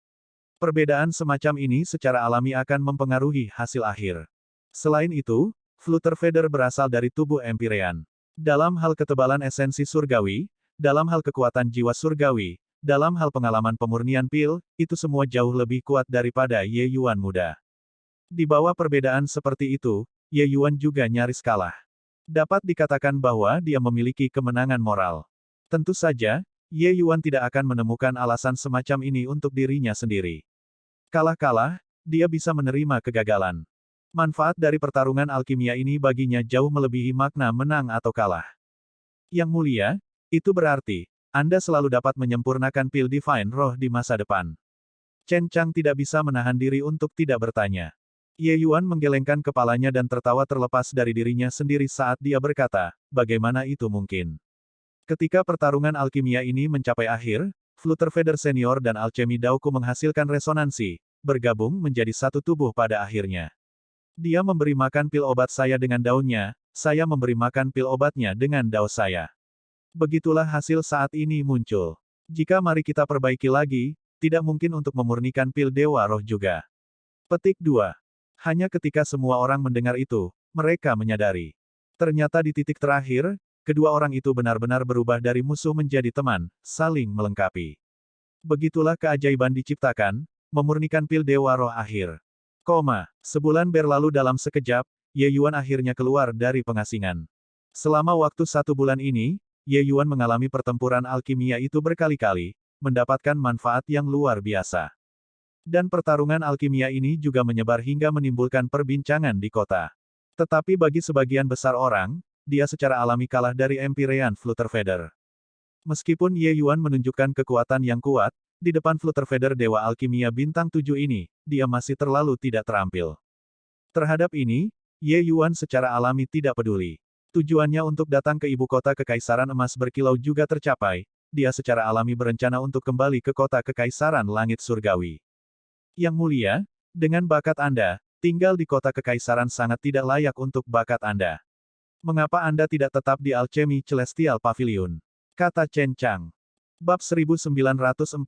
Perbedaan semacam ini secara alami akan mempengaruhi hasil akhir. Selain itu, Flutterfeather berasal dari tubuh Empyrean. Dalam hal ketebalan esensi surgawi, dalam hal kekuatan jiwa surgawi, dalam hal pengalaman pemurnian pil, itu semua jauh lebih kuat daripada Ye Yuan muda. Di bawah perbedaan seperti itu, Ye Yuan juga nyaris kalah. Dapat dikatakan bahwa dia memiliki kemenangan moral. Tentu saja, Ye Yuan tidak akan menemukan alasan semacam ini untuk dirinya sendiri. Kalah-kalah, dia bisa menerima kegagalan. Manfaat dari pertarungan alkimia ini baginya jauh melebihi makna menang atau kalah. Yang mulia, itu berarti, Anda selalu dapat menyempurnakan pil Divine Roh di masa depan. Chen Chang tidak bisa menahan diri untuk tidak bertanya. Ye Yuan menggelengkan kepalanya dan tertawa terlepas dari dirinya sendiri saat dia berkata, bagaimana itu mungkin? Ketika pertarungan alkimia ini mencapai akhir, Flutterfeather Senior dan Alchemy Daoku menghasilkan resonansi, bergabung menjadi satu tubuh pada akhirnya. Dia memberi makan pil obat saya dengan daunnya, saya memberi makan pil obatnya dengan daun saya. Begitulah hasil saat ini muncul. Jika mari kita perbaiki lagi, tidak mungkin untuk memurnikan pil Dewa Roh juga. Petik 2. Hanya ketika semua orang mendengar itu, mereka menyadari. Ternyata di titik terakhir, kedua orang itu benar-benar berubah dari musuh menjadi teman, saling melengkapi. Begitulah keajaiban diciptakan, memurnikan pil Dewa Roh akhir. Sebulan berlalu dalam sekejap, Ye Yuan akhirnya keluar dari pengasingan. Selama waktu 1 bulan ini, Ye Yuan mengalami pertempuran alkimia itu berkali-kali, mendapatkan manfaat yang luar biasa. Dan pertarungan alkimia ini juga menyebar hingga menimbulkan perbincangan di kota. Tetapi bagi sebagian besar orang, dia secara alami kalah dari Empyrean Flutterfeather. Meskipun Ye Yuan menunjukkan kekuatan yang kuat, di depan Flutterfeather Dewa Alkimia Bintang 7 ini, dia masih terlalu tidak terampil. Terhadap ini, Ye Yuan secara alami tidak peduli. Tujuannya untuk datang ke ibu kota Kekaisaran Emas Berkilau juga tercapai, dia secara alami berencana untuk kembali ke kota Kekaisaran Langit Surgawi. Yang mulia, dengan bakat Anda, tinggal di kota Kekaisaran sangat tidak layak untuk bakat Anda. Mengapa Anda tidak tetap di Alchemy Celestial Pavilion? Kata Chen Chang. Bab 1942,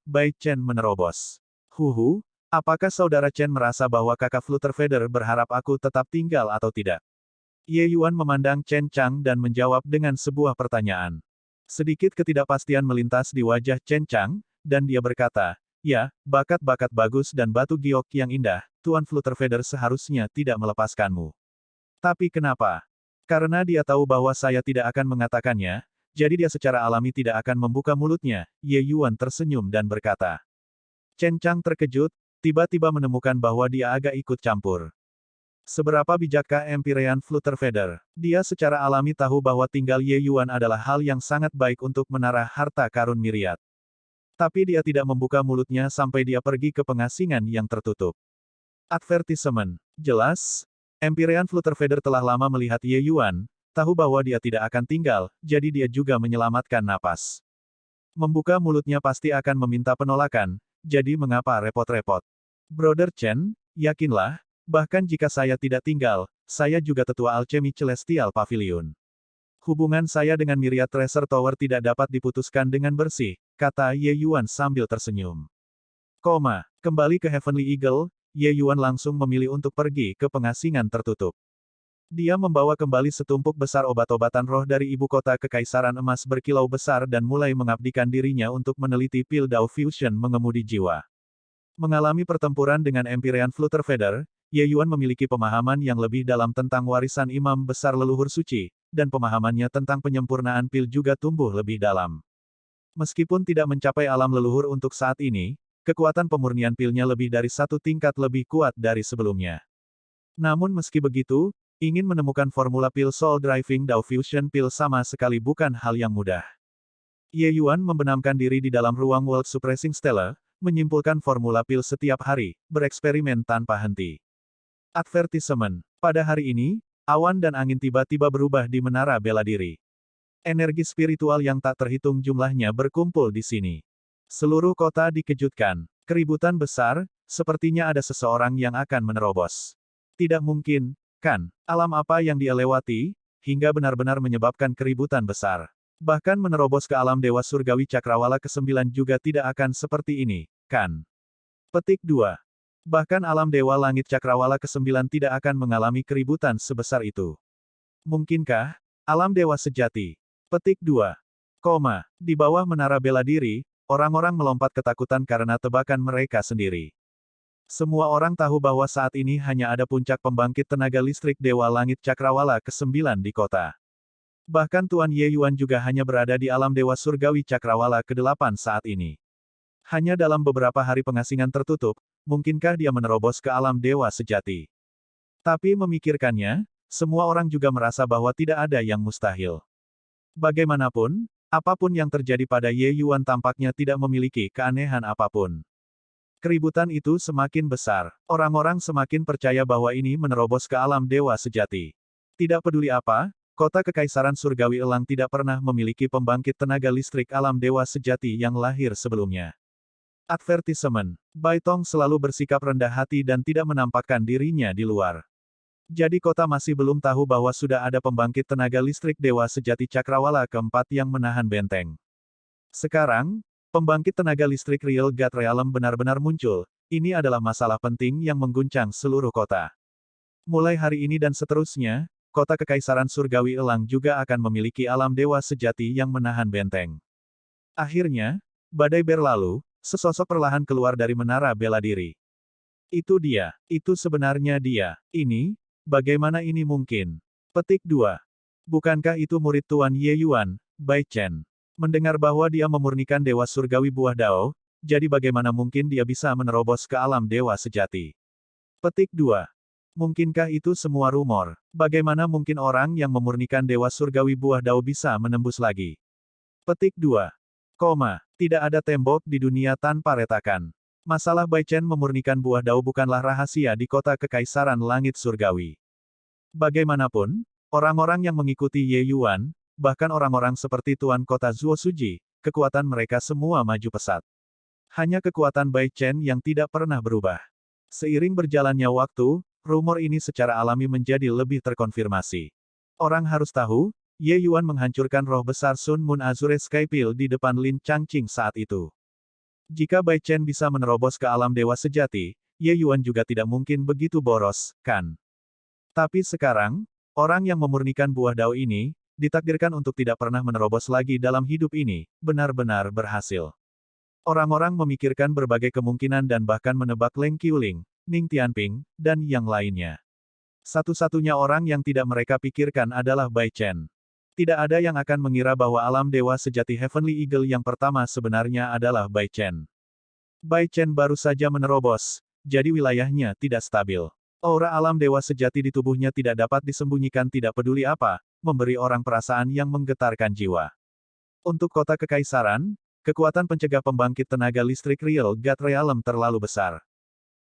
Bai Chen menerobos. Huhu, apakah saudara Chen merasa bahwa kakak Flutterfeather berharap aku tetap tinggal atau tidak? Ye Yuan memandang Chen Chang dan menjawab dengan sebuah pertanyaan. Sedikit ketidakpastian melintas di wajah Chen Chang, dan dia berkata, ya, bakat-bakat bagus dan batu giok yang indah, Tuan Flutterfeather seharusnya tidak melepaskanmu. Tapi kenapa? Karena dia tahu bahwa saya tidak akan mengatakannya, jadi dia secara alami tidak akan membuka mulutnya. Ye Yuan tersenyum dan berkata. Chen Chang terkejut, tiba-tiba menemukan bahwa dia agak ikut campur. Seberapa bijakkah Empyrean Flutterfeather? Dia secara alami tahu bahwa tinggal Ye Yuan adalah hal yang sangat baik untuk menarah harta karun Myriad. Tapi dia tidak membuka mulutnya sampai dia pergi ke pengasingan yang tertutup. Advertisement. Jelas, Empyrean Flutterfeather telah lama melihat Ye Yuan, tahu bahwa dia tidak akan tinggal, jadi dia juga menyelamatkan napas. Membuka mulutnya pasti akan meminta penolakan, jadi mengapa repot-repot? Brother Chen, yakinlah, bahkan jika saya tidak tinggal, saya juga tetua Alchemy Celestial Pavilion. Hubungan saya dengan Myriad Treasure Tower tidak dapat diputuskan dengan bersih, kata Ye Yuan sambil tersenyum. Kembali ke Heavenly Eagle, Ye Yuan langsung memilih untuk pergi ke pengasingan tertutup. Dia membawa kembali setumpuk besar obat-obatan roh dari ibu kota Kekaisaran Emas Berkilau Besar dan mulai mengabdikan dirinya untuk meneliti pil Dao Fusion mengemudi jiwa. Mengalami pertempuran dengan Empyrean Flutterfeather, Ye Yuan memiliki pemahaman yang lebih dalam tentang warisan imam besar leluhur suci, dan pemahamannya tentang penyempurnaan pil juga tumbuh lebih dalam. Meskipun tidak mencapai alam leluhur untuk saat ini, kekuatan pemurnian pilnya lebih dari satu tingkat lebih kuat dari sebelumnya. Namun meski begitu, ingin menemukan formula pil Soul Driving Dao Fusion Pil sama sekali bukan hal yang mudah. Ye Yuan membenamkan diri di dalam ruang World Suppressing Stella, menyimpulkan formula pil setiap hari, bereksperimen tanpa henti. Advertisement. Pada hari ini, awan dan angin tiba-tiba berubah di menara bela diri. Energi spiritual yang tak terhitung jumlahnya berkumpul di sini. Seluruh kota dikejutkan. Keributan besar, sepertinya ada seseorang yang akan menerobos. Tidak mungkin, kan? Alam apa yang dia lewati, hingga benar-benar menyebabkan keributan besar. Bahkan menerobos ke alam Dewa Surgawi Cakrawala ke-9 juga tidak akan seperti ini, kan? Petik 2. Bahkan alam Dewa Langit Cakrawala ke-9 tidak akan mengalami keributan sebesar itu. Mungkinkah? Alam Dewa Sejati. Petik 2. Di bawah menara bela diri, orang-orang melompat ketakutan karena tebakan mereka sendiri. Semua orang tahu bahwa saat ini hanya ada puncak pembangkit tenaga listrik Dewa Langit Cakrawala ke-9 di kota. Bahkan Tuan Ye Yuan juga hanya berada di alam Dewa Surgawi Cakrawala ke-8 saat ini. Hanya dalam beberapa hari pengasingan tertutup, mungkinkah dia menerobos ke alam Dewa Sejati? Tapi memikirkannya, semua orang juga merasa bahwa tidak ada yang mustahil. Bagaimanapun, apapun yang terjadi pada Ye Yuan tampaknya tidak memiliki keanehan apapun. Keributan itu semakin besar. Orang-orang semakin percaya bahwa ini menerobos ke alam Dewa Sejati. Tidak peduli apa, kota Kekaisaran Surgawi Elang tidak pernah memiliki pembangkit tenaga listrik alam Dewa Sejati yang lahir sebelumnya. Advertisement. Bai Tong selalu bersikap rendah hati dan tidak menampakkan dirinya di luar. Jadi kota masih belum tahu bahwa sudah ada pembangkit tenaga listrik Dewa Sejati Cakrawala ke-4 yang menahan benteng. Sekarang, pembangkit tenaga listrik Real God Realm benar-benar muncul. Ini adalah masalah penting yang mengguncang seluruh kota. Mulai hari ini dan seterusnya, kota Kekaisaran Surgawi Elang juga akan memiliki alam Dewa Sejati yang menahan benteng. Akhirnya, badai berlalu, sesosok perlahan keluar dari menara bela diri. Itu dia, itu sebenarnya dia. Ini, bagaimana ini mungkin? Petik 2. Bukankah itu murid Tuan Ye Yuan, Bai Chen? Mendengar bahwa dia memurnikan Dewa Surgawi Buah Dao, jadi bagaimana mungkin dia bisa menerobos ke alam Dewa Sejati? Petik 2. Mungkinkah itu semua rumor? Bagaimana mungkin orang yang memurnikan Dewa Surgawi Buah Dao bisa menembus lagi? Petik 2. Tidak ada tembok di dunia tanpa retakan. Masalah Bai Chen memurnikan Buah Dao bukanlah rahasia di kota Kekaisaran Langit Surgawi. Bagaimanapun, orang-orang yang mengikuti Ye Yuan, bahkan orang-orang seperti Tuan Kota Zuo Suji, kekuatan mereka semua maju pesat. Hanya kekuatan Bai Chen yang tidak pernah berubah. Seiring berjalannya waktu, rumor ini secara alami menjadi lebih terkonfirmasi. Orang harus tahu, Ye Yuan menghancurkan roh besar Sun Moon Azure Sky Pil di depan Lin Changqing saat itu. Jika Bai Chen bisa menerobos ke alam Dewa Sejati, Ye Yuan juga tidak mungkin begitu boros, kan? Tapi sekarang, orang yang memurnikan Buah Dao ini, ditakdirkan untuk tidak pernah menerobos lagi dalam hidup ini, benar-benar berhasil. Orang-orang memikirkan berbagai kemungkinan dan bahkan menebak Leng Qiuling, Ning Tianping, dan yang lainnya. Satu-satunya orang yang tidak mereka pikirkan adalah Bai Chen. Tidak ada yang akan mengira bahwa alam Dewa Sejati Heavenly Eagle yang pertama sebenarnya adalah Bai Chen. Bai Chen baru saja menerobos, jadi wilayahnya tidak stabil. Aura alam Dewa Sejati di tubuhnya tidak dapat disembunyikan tidak peduli apa, memberi orang perasaan yang menggetarkan jiwa. Untuk kota Kekaisaran, kekuatan pencegah pembangkit tenaga listrik Real God Realm terlalu besar.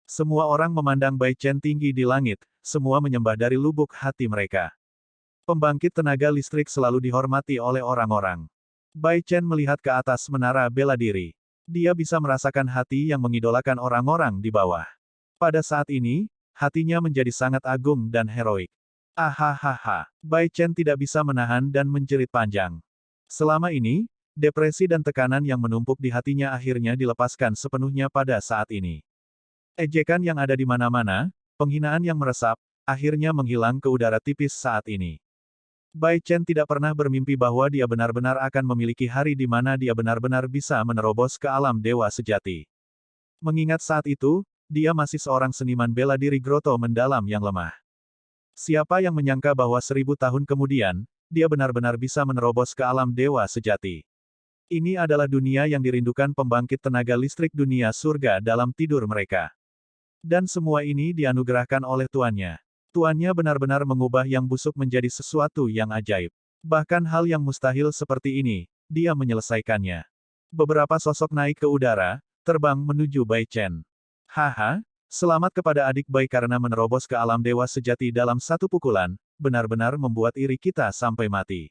Semua orang memandang Bai Chen tinggi di langit, semua menyembah dari lubuk hati mereka. Pembangkit tenaga listrik selalu dihormati oleh orang-orang. Bai Chen melihat ke atas menara bela diri. Dia bisa merasakan hati yang mengidolakan orang-orang di bawah. Pada saat ini, hatinya menjadi sangat agung dan heroik. Ahahaha, Bai Chen tidak bisa menahan dan menjerit panjang. Selama ini, depresi dan tekanan yang menumpuk di hatinya akhirnya dilepaskan sepenuhnya pada saat ini. Ejekan yang ada di mana-mana, penghinaan yang meresap, akhirnya menghilang ke udara tipis saat ini. Bai Chen tidak pernah bermimpi bahwa dia benar-benar akan memiliki hari di mana dia benar-benar bisa menerobos ke alam Dewa Sejati. Mengingat saat itu, dia masih seorang seniman bela diri groto mendalam yang lemah. Siapa yang menyangka bahwa 1000 tahun kemudian, dia benar-benar bisa menerobos ke alam Dewa Sejati. Ini adalah dunia yang dirindukan pembangkit tenaga listrik dunia surga dalam tidur mereka. Dan semua ini dianugerahkan oleh tuannya. Tuannya benar-benar mengubah yang busuk menjadi sesuatu yang ajaib. Bahkan hal yang mustahil seperti ini, dia menyelesaikannya. Beberapa sosok naik ke udara, terbang menuju Bai Chen. Haha, selamat kepada adik Bai karena menerobos ke alam dewa sejati dalam satu pukulan, benar-benar membuat iri kita sampai mati.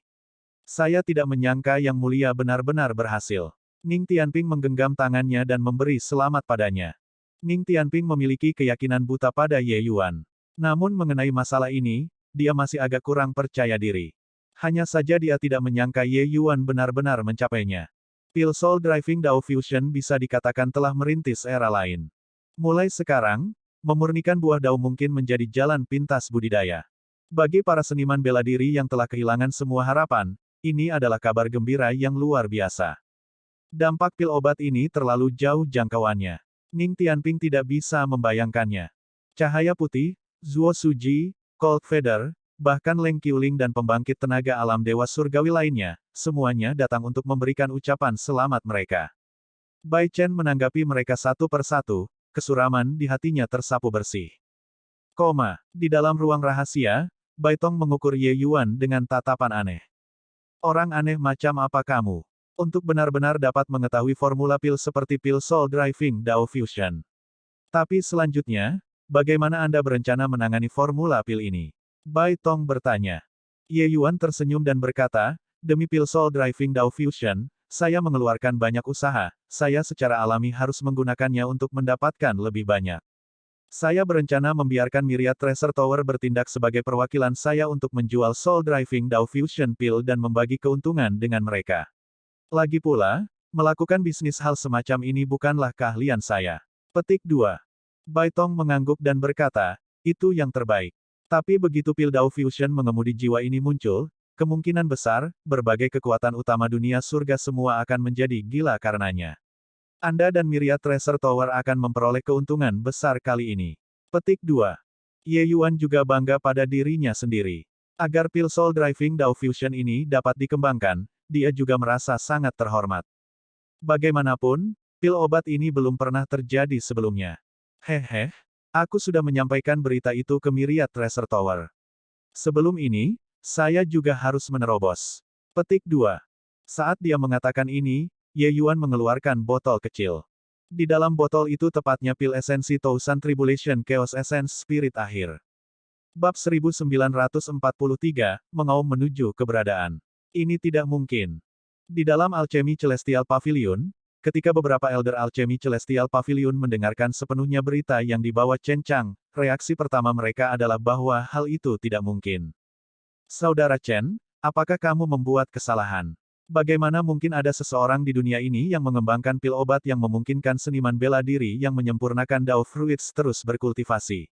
Saya tidak menyangka Yang Mulia benar-benar berhasil. Ning Tianping menggenggam tangannya dan memberi selamat padanya. Ning Tianping memiliki keyakinan buta pada Ye Yuan. Namun mengenai masalah ini, dia masih agak kurang percaya diri. Hanya saja dia tidak menyangka Ye Yuan benar-benar mencapainya. Pil Soul Driving Dao Fusion bisa dikatakan telah merintis era lain. Mulai sekarang, memurnikan buah dao mungkin menjadi jalan pintas budidaya. Bagi para seniman bela diri yang telah kehilangan semua harapan, ini adalah kabar gembira yang luar biasa. Dampak pil obat ini terlalu jauh jangkauannya. Ning Tianping tidak bisa membayangkannya. Cahaya putih, Zuo Suji, Cold Feather, bahkan Leng Qiuling dan pembangkit tenaga alam dewa surgawi lainnya, semuanya datang untuk memberikan ucapan selamat mereka. Bai Chen menanggapi mereka satu persatu, kesuraman di hatinya tersapu bersih. Di dalam ruang rahasia, Bai Tong mengukur Ye Yuan dengan tatapan aneh. Orang aneh macam apa kamu? Untuk benar-benar dapat mengetahui formula pil seperti pil Soul Driving Dao Fusion. Tapi selanjutnya, bagaimana Anda berencana menangani formula pil ini? Bai Tong bertanya. Ye Yuan tersenyum dan berkata, demi pil Soul Driving Dao Fusion, saya mengeluarkan banyak usaha, saya secara alami harus menggunakannya untuk mendapatkan lebih banyak. Saya berencana membiarkan Myriad Treasure Tower bertindak sebagai perwakilan saya untuk menjual Soul Driving Dao Fusion Pill dan membagi keuntungan dengan mereka. Lagi pula, melakukan bisnis hal semacam ini bukanlah keahlian saya. Petik 2. Bai Tong mengangguk dan berkata, itu yang terbaik. Tapi begitu Pil Dao Fusion mengemudi jiwa ini muncul, kemungkinan besar, berbagai kekuatan utama dunia surga semua akan menjadi gila karenanya. Anda dan Myriad Treasure Tower akan memperoleh keuntungan besar kali ini. Petik 2. Ye Yuan juga bangga pada dirinya sendiri. Agar pil Soul Driving Dao Fusion ini dapat dikembangkan, dia juga merasa sangat terhormat. Bagaimanapun, pil obat ini belum pernah terjadi sebelumnya. Hehe, aku sudah menyampaikan berita itu ke Myriad Treasure Tower. Sebelum ini, saya juga harus menerobos. Petik 2. Saat dia mengatakan ini, Ye Yuan mengeluarkan botol kecil. Di dalam botol itu tepatnya pil esensi Tousan Tribulation Chaos Essence Spirit Akhir. Bab 1943, mengaum menuju keberadaan. Ini tidak mungkin. Di dalam Alchemy Celestial Pavilion, ketika beberapa Elder Alchemy Celestial Pavilion mendengarkan sepenuhnya berita yang dibawa Chen Chang, reaksi pertama mereka adalah bahwa hal itu tidak mungkin. Saudara Chen, apakah kamu membuat kesalahan? Bagaimana mungkin ada seseorang di dunia ini yang mengembangkan pil obat yang memungkinkan seniman bela diri yang menyempurnakan Dao Fruits terus berkultivasi?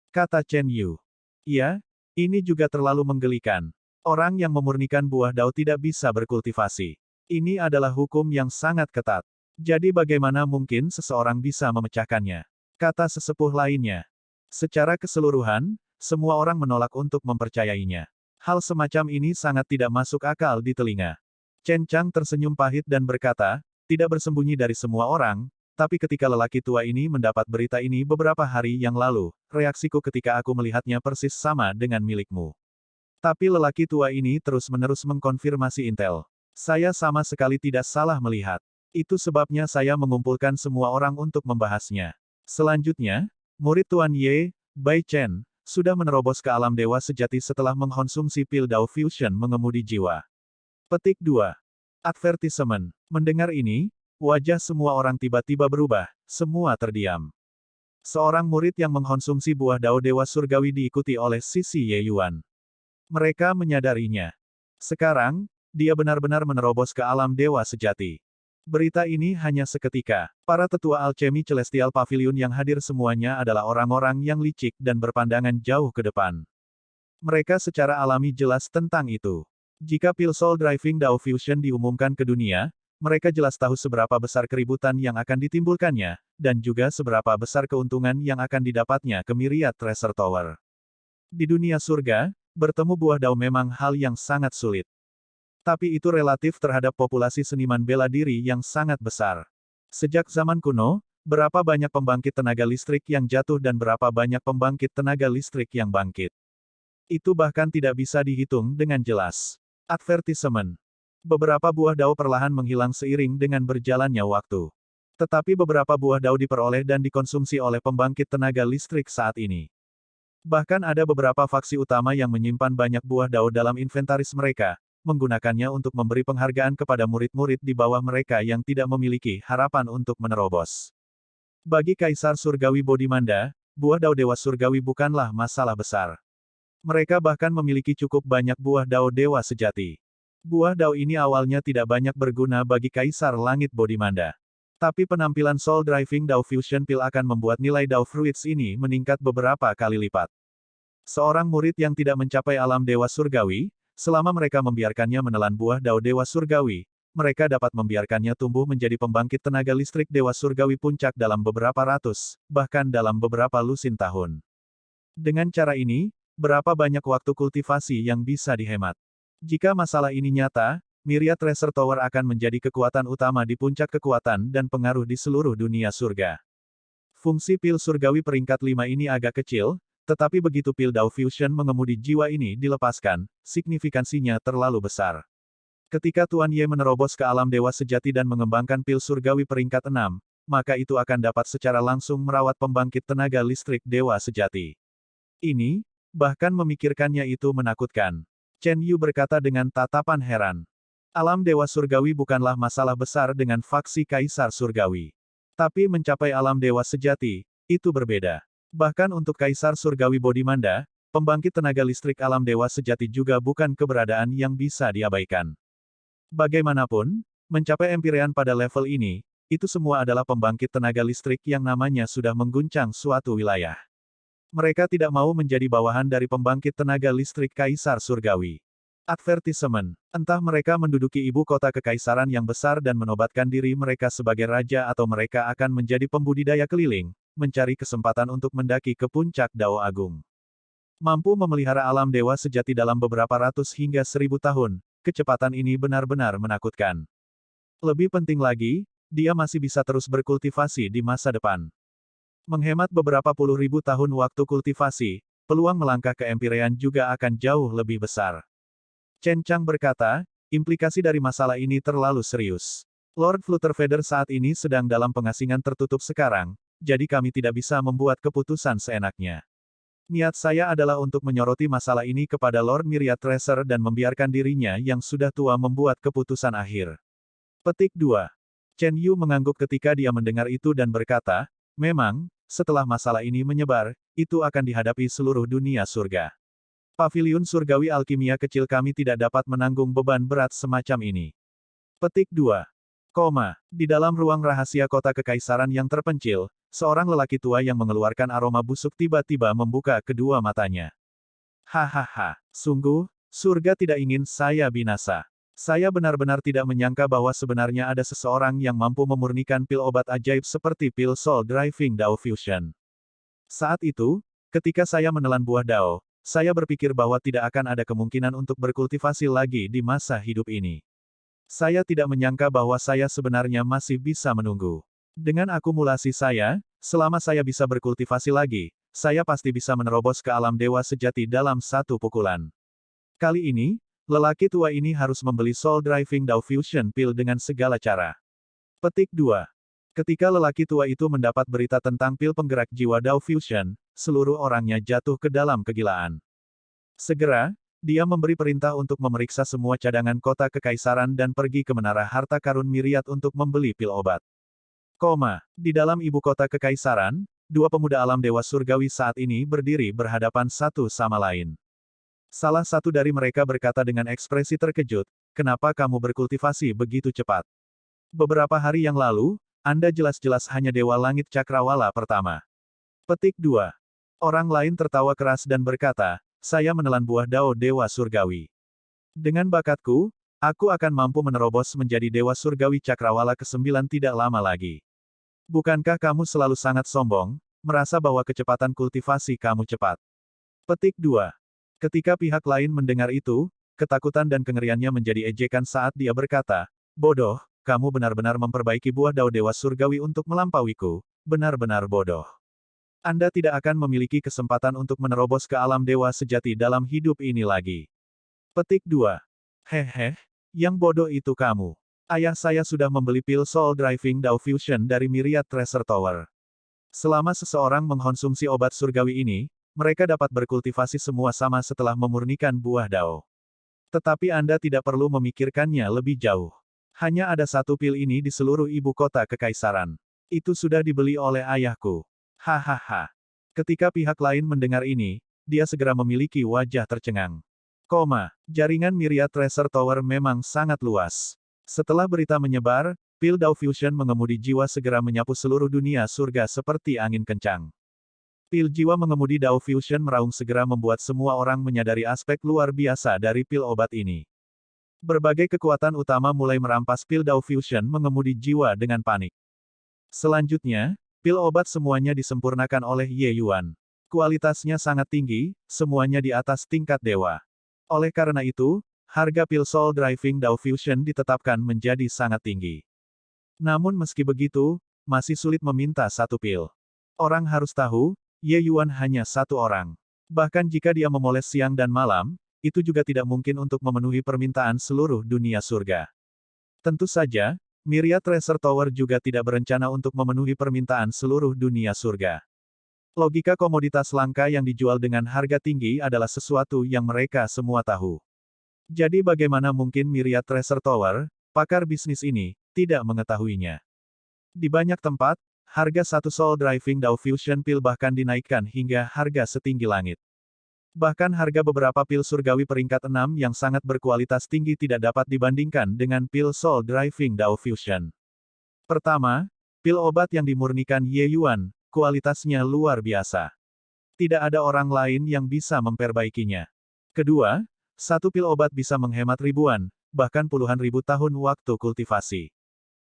Kata Chen Yu. Iya, ini juga terlalu menggelikan. Orang yang memurnikan buah Dao tidak bisa berkultivasi. Ini adalah hukum yang sangat ketat. Jadi bagaimana mungkin seseorang bisa memecahkannya? Kata sesepuh lainnya. Secara keseluruhan, semua orang menolak untuk mempercayainya. Hal semacam ini sangat tidak masuk akal di telinga. Chen Chang tersenyum pahit dan berkata, tidak bersembunyi dari semua orang, tapi ketika lelaki tua ini mendapat berita ini beberapa hari yang lalu, reaksiku ketika aku melihatnya persis sama dengan milikmu. Tapi lelaki tua ini terus-menerus mengkonfirmasi intel. Saya sama sekali tidak salah melihat. Itu sebabnya saya mengumpulkan semua orang untuk membahasnya. Selanjutnya, murid Tuan Ye, Bai Chen, sudah menerobos ke alam dewa sejati setelah mengkonsumsi pil Dao Fusion mengemudi jiwa. Petik 2. Advertisement. Mendengar ini, wajah semua orang tiba-tiba berubah, semua terdiam. Seorang murid yang mengkonsumsi buah Dao Dewa Surgawi diikuti oleh Sisi Ye Yuan. Mereka menyadarinya. Sekarang, dia benar-benar menerobos ke alam dewa sejati. Berita ini hanya seketika. Para tetua Alchemy Celestial Pavilion yang hadir semuanya adalah orang-orang yang licik dan berpandangan jauh ke depan. Mereka secara alami jelas tentang itu. Jika pil Soul Driving Dao Fusion diumumkan ke dunia, mereka jelas tahu seberapa besar keributan yang akan ditimbulkannya, dan juga seberapa besar keuntungan yang akan didapatnya ke Myriad Treasure Tower. Di dunia surga, bertemu buah Dao memang hal yang sangat sulit. Tapi itu relatif terhadap populasi seniman bela diri yang sangat besar. Sejak zaman kuno, berapa banyak pembangkit tenaga listrik yang jatuh dan berapa banyak pembangkit tenaga listrik yang bangkit. Itu bahkan tidak bisa dihitung dengan jelas. Advertisement. Beberapa buah dao perlahan menghilang seiring dengan berjalannya waktu. Tetapi beberapa buah dao diperoleh dan dikonsumsi oleh pembangkit tenaga listrik saat ini. Bahkan ada beberapa faksi utama yang menyimpan banyak buah dao dalam inventaris mereka, menggunakannya untuk memberi penghargaan kepada murid-murid di bawah mereka yang tidak memiliki harapan untuk menerobos. Bagi Kaisar Surgawi Bodhimanda, buah dao Dewa Surgawi bukanlah masalah besar. Mereka bahkan memiliki cukup banyak buah dao Dewa Sejati. Buah dao ini awalnya tidak banyak berguna bagi Kaisar Langit Bodhimanda. Tapi penampilan Soul Driving Dao Fusion Pill akan membuat nilai Dao Fruits ini meningkat beberapa kali lipat. Seorang murid yang tidak mencapai alam Dewa Surgawi, selama mereka membiarkannya menelan buah dao Dewa Surgawi, mereka dapat membiarkannya tumbuh menjadi pembangkit tenaga listrik Dewa Surgawi puncak dalam beberapa ratus, bahkan dalam beberapa lusin tahun. Dengan cara ini, berapa banyak waktu kultivasi yang bisa dihemat? Jika masalah ini nyata, Myriad Tracer Tower akan menjadi kekuatan utama di puncak kekuatan dan pengaruh di seluruh dunia surga. Fungsi pil surgawi peringkat 5 ini agak kecil, tetapi begitu pil Dao Fusion mengemudi jiwa ini dilepaskan, signifikansinya terlalu besar. Ketika Tuan Ye menerobos ke alam dewa sejati dan mengembangkan pil surgawi peringkat 6, maka itu akan dapat secara langsung merawat pembangkit tenaga listrik dewa sejati. Ini, bahkan memikirkannya itu menakutkan. Chen Yu berkata dengan tatapan heran. Alam dewa surgawi bukanlah masalah besar dengan faksi Kaisar Surgawi. Tapi mencapai alam dewa sejati, itu berbeda. Bahkan untuk Kaisar Surgawi Bodhimanda, pembangkit tenaga listrik alam dewa sejati juga bukan keberadaan yang bisa diabaikan. Bagaimanapun, mencapai Empyrean pada level ini, itu semua adalah pembangkit tenaga listrik yang namanya sudah mengguncang suatu wilayah. Mereka tidak mau menjadi bawahan dari pembangkit tenaga listrik Kaisar Surgawi. Advertisement. Entah mereka menduduki ibu kota kekaisaran yang besar dan menobatkan diri mereka sebagai raja atau mereka akan menjadi pembudidaya keliling, mencari kesempatan untuk mendaki ke puncak Dao Agung. Mampu memelihara alam dewa sejati dalam beberapa ratus hingga 1000 tahun, kecepatan ini benar-benar menakutkan. Lebih penting lagi, dia masih bisa terus berkultivasi di masa depan. Menghemat beberapa puluh ribu tahun waktu kultivasi, peluang melangkah ke Empyrean juga akan jauh lebih besar. Chen Chang berkata, implikasi dari masalah ini terlalu serius. Lord Flutterfeather saat ini sedang dalam pengasingan tertutup sekarang, jadi kami tidak bisa membuat keputusan seenaknya. Niat saya adalah untuk menyoroti masalah ini kepada Lord Myriad Tracer dan membiarkan dirinya yang sudah tua membuat keputusan akhir. Petik 2. Chen Yu mengangguk ketika dia mendengar itu dan berkata, memang, setelah masalah ini menyebar, itu akan dihadapi seluruh dunia surga. Paviliun surgawi alkimia kecil kami tidak dapat menanggung beban berat semacam ini. Petik 2. Di dalam ruang rahasia kota kekaisaran yang terpencil, seorang lelaki tua yang mengeluarkan aroma busuk tiba-tiba membuka kedua matanya. Hahaha, sungguh, surga tidak ingin saya binasa. Saya benar-benar tidak menyangka bahwa sebenarnya ada seseorang yang mampu memurnikan pil obat ajaib seperti pil Soul Driving Dao Fusion. Saat itu, ketika saya menelan buah dao, saya berpikir bahwa tidak akan ada kemungkinan untuk berkultivasi lagi di masa hidup ini. Saya tidak menyangka bahwa saya sebenarnya masih bisa menunggu. Dengan akumulasi saya, selama saya bisa berkultivasi lagi, saya pasti bisa menerobos ke alam dewa sejati dalam satu pukulan. Kali ini, lelaki tua ini harus membeli Soul Driving Dao Fusion Pill dengan segala cara. Petik 2. Ketika lelaki tua itu mendapat berita tentang pil penggerak jiwa Dao Fusion, seluruh orangnya jatuh ke dalam kegilaan. Segera, dia memberi perintah untuk memeriksa semua cadangan kota kekaisaran dan pergi ke menara harta karun Myriad untuk membeli pil obat. Di dalam ibu kota kekaisaran, dua pemuda alam dewa surgawi saat ini berdiri berhadapan satu sama lain. Salah satu dari mereka berkata dengan ekspresi terkejut, kenapa kamu berkultivasi begitu cepat? Beberapa hari yang lalu, Anda jelas-jelas hanya Dewa Langit Cakrawala pertama. Petik 2. Orang lain tertawa keras dan berkata, saya menelan buah dao Dewa Surgawi. Dengan bakatku, aku akan mampu menerobos menjadi Dewa Surgawi Cakrawala ke-9 tidak lama lagi. Bukankah kamu selalu sangat sombong, merasa bahwa kecepatan kultivasi kamu cepat? Petik 2. Ketika pihak lain mendengar itu, ketakutan dan kengeriannya menjadi ejekan saat dia berkata, "Bodoh, kamu benar-benar memperbaiki buah dao dewa surgawi untuk melampauiku, benar-benar bodoh. Anda tidak akan memiliki kesempatan untuk menerobos ke alam dewa sejati dalam hidup ini lagi." Petik 2. Hehe, yang bodoh itu kamu. Ayah saya sudah membeli pil Soul Driving Dao Fusion dari Myriad Treasure Tower. Selama seseorang mengkonsumsi obat surgawi ini, mereka dapat berkultivasi semua sama setelah memurnikan buah dao. Tetapi Anda tidak perlu memikirkannya lebih jauh. Hanya ada satu pil ini di seluruh ibu kota kekaisaran. Itu sudah dibeli oleh ayahku. Hahaha. Ketika pihak lain mendengar ini, dia segera memiliki wajah tercengang. Jaringan Myriad Treasure Tower memang sangat luas. Setelah berita menyebar, pil Dao Fusion mengemudi jiwa segera menyapu seluruh dunia surga seperti angin kencang. Pil jiwa mengemudi Dao Fusion meraung segera membuat semua orang menyadari aspek luar biasa dari pil obat ini. Berbagai kekuatan utama mulai merampas pil Dao Fusion mengemudi jiwa dengan panik. Selanjutnya, pil obat semuanya disempurnakan oleh Ye Yuan. Kualitasnya sangat tinggi, semuanya di atas tingkat dewa. Oleh karena itu, harga pil Soul Driving Dao Fusion ditetapkan menjadi sangat tinggi. Namun meski begitu, masih sulit meminta satu pil. Orang harus tahu, Ye Yuan hanya satu orang. Bahkan jika dia memoles siang dan malam, itu juga tidak mungkin untuk memenuhi permintaan seluruh dunia surga. Tentu saja, Myriad Treasure Tower juga tidak berencana untuk memenuhi permintaan seluruh dunia surga. Logika komoditas langka yang dijual dengan harga tinggi adalah sesuatu yang mereka semua tahu. Jadi bagaimana mungkin Myriad Treasure Tower, pakar bisnis ini, tidak mengetahuinya? Di banyak tempat, harga satu Soul Driving Dao Fusion pil bahkan dinaikkan hingga harga setinggi langit. Bahkan harga beberapa pil surgawi peringkat 6 yang sangat berkualitas tinggi tidak dapat dibandingkan dengan pil Soul Driving Dao Fusion. Pertama, pil obat yang dimurnikan Ye Yuan, kualitasnya luar biasa. Tidak ada orang lain yang bisa memperbaikinya. Kedua, satu pil obat bisa menghemat ribuan, bahkan puluhan ribu tahun waktu kultivasi.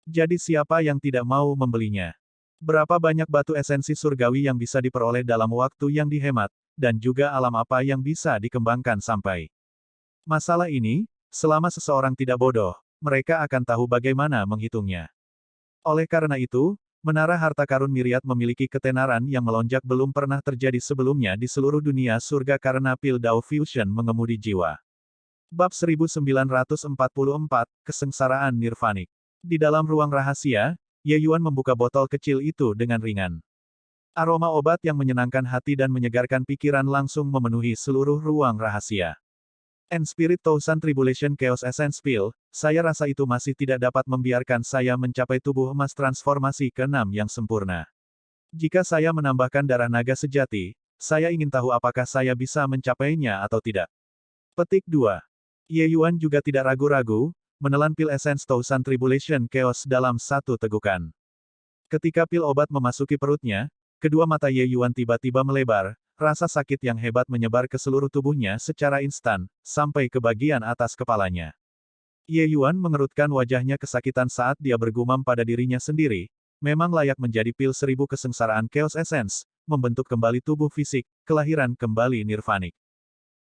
Jadi siapa yang tidak mau membelinya? Berapa banyak batu esensi surgawi yang bisa diperoleh dalam waktu yang dihemat, dan juga alam apa yang bisa dikembangkan sampai. Masalah ini, selama seseorang tidak bodoh, mereka akan tahu bagaimana menghitungnya. Oleh karena itu, menara harta karun Myriad memiliki ketenaran yang melonjak belum pernah terjadi sebelumnya di seluruh dunia surga karena pil Dao Fusion mengemudi jiwa. Bab 1944, Kesengsaraan Nirvanik. Di dalam ruang rahasia, Ye Yuan membuka botol kecil itu dengan ringan. Aroma obat yang menyenangkan hati dan menyegarkan pikiran langsung memenuhi seluruh ruang rahasia. And Spirit Thousand Tribulation Chaos Essence Pill, saya rasa itu masih tidak dapat membiarkan saya mencapai tubuh emas transformasi ke-6 yang sempurna. Jika saya menambahkan darah naga sejati, saya ingin tahu apakah saya bisa mencapainya atau tidak. Petik 2. Ye Yuan juga tidak ragu-ragu, menelan pil Essence Thousand Tribulation Chaos dalam satu tegukan. Ketika pil obat memasuki perutnya, kedua mata Ye Yuan tiba-tiba melebar, rasa sakit yang hebat menyebar ke seluruh tubuhnya secara instan, sampai ke bagian atas kepalanya. Ye Yuan mengerutkan wajahnya kesakitan saat dia bergumam pada dirinya sendiri, memang layak menjadi pil 1000 kesengsaraan Chaos Essence, membentuk kembali tubuh fisik, kelahiran kembali nirvanik.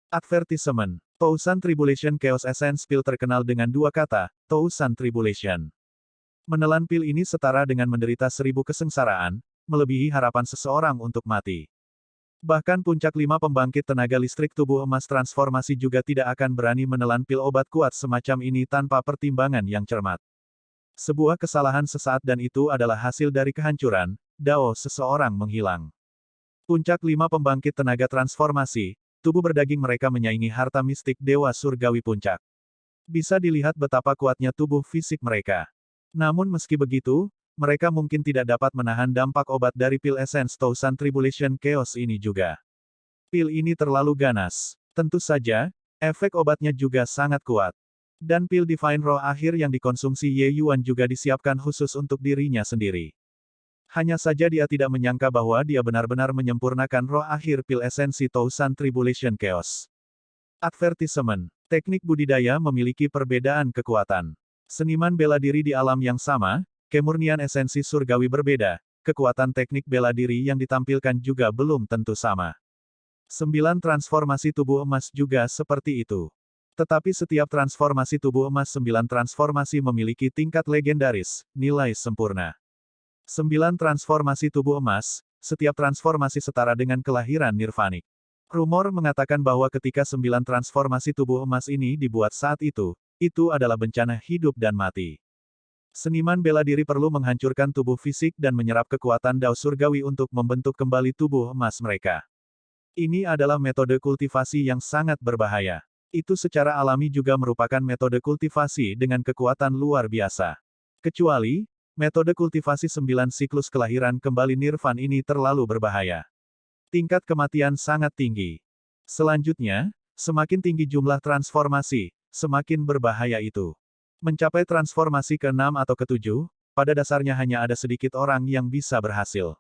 Advertisement. Thousand Tribulation Chaos Essence Pill terkenal dengan dua kata, Thousand Tribulation. Menelan pil ini setara dengan menderita 1000 kesengsaraan, melebihi harapan seseorang untuk mati. Bahkan puncak 5 pembangkit tenaga listrik tubuh emas transformasi juga tidak akan berani menelan pil obat kuat semacam ini tanpa pertimbangan yang cermat. Sebuah kesalahan sesaat dan itu adalah hasil dari kehancuran, dao seseorang menghilang. Puncak 5 pembangkit tenaga transformasi, tubuh berdaging mereka menyaingi harta mistik dewa surgawi puncak. Bisa dilihat betapa kuatnya tubuh fisik mereka. Namun meski begitu, mereka mungkin tidak dapat menahan dampak obat dari pil Essence Thousand Tribulation Chaos ini juga. Pil ini terlalu ganas. Tentu saja, efek obatnya juga sangat kuat. Dan pil Divine Roh akhir yang dikonsumsi Ye Yuan juga disiapkan khusus untuk dirinya sendiri. Hanya saja dia tidak menyangka bahwa dia benar-benar menyempurnakan roh akhir pil esensi Thousand Tribulation Chaos. Advertisement. Teknik budidaya memiliki perbedaan kekuatan. Seniman bela diri di alam yang sama, kemurnian esensi surgawi berbeda, kekuatan teknik bela diri yang ditampilkan juga belum tentu sama. 9 transformasi tubuh emas juga seperti itu. Tetapi setiap transformasi tubuh emas 9 transformasi memiliki tingkat legendaris, nilai sempurna. 9 transformasi tubuh emas, setiap transformasi setara dengan kelahiran nirvanik. Rumor mengatakan bahwa ketika 9 transformasi tubuh emas ini dibuat saat itu adalah bencana hidup dan mati. Seniman bela diri perlu menghancurkan tubuh fisik dan menyerap kekuatan Dao Surgawi untuk membentuk kembali tubuh emas mereka. Ini adalah metode kultivasi yang sangat berbahaya. Itu secara alami juga merupakan metode kultivasi dengan kekuatan luar biasa. Kecuali, metode kultivasi 9 siklus kelahiran kembali Nirvan ini terlalu berbahaya. Tingkat kematian sangat tinggi. Selanjutnya, semakin tinggi jumlah transformasi, semakin berbahaya itu. Mencapai transformasi ke-6 atau ke-7, pada dasarnya hanya ada sedikit orang yang bisa berhasil.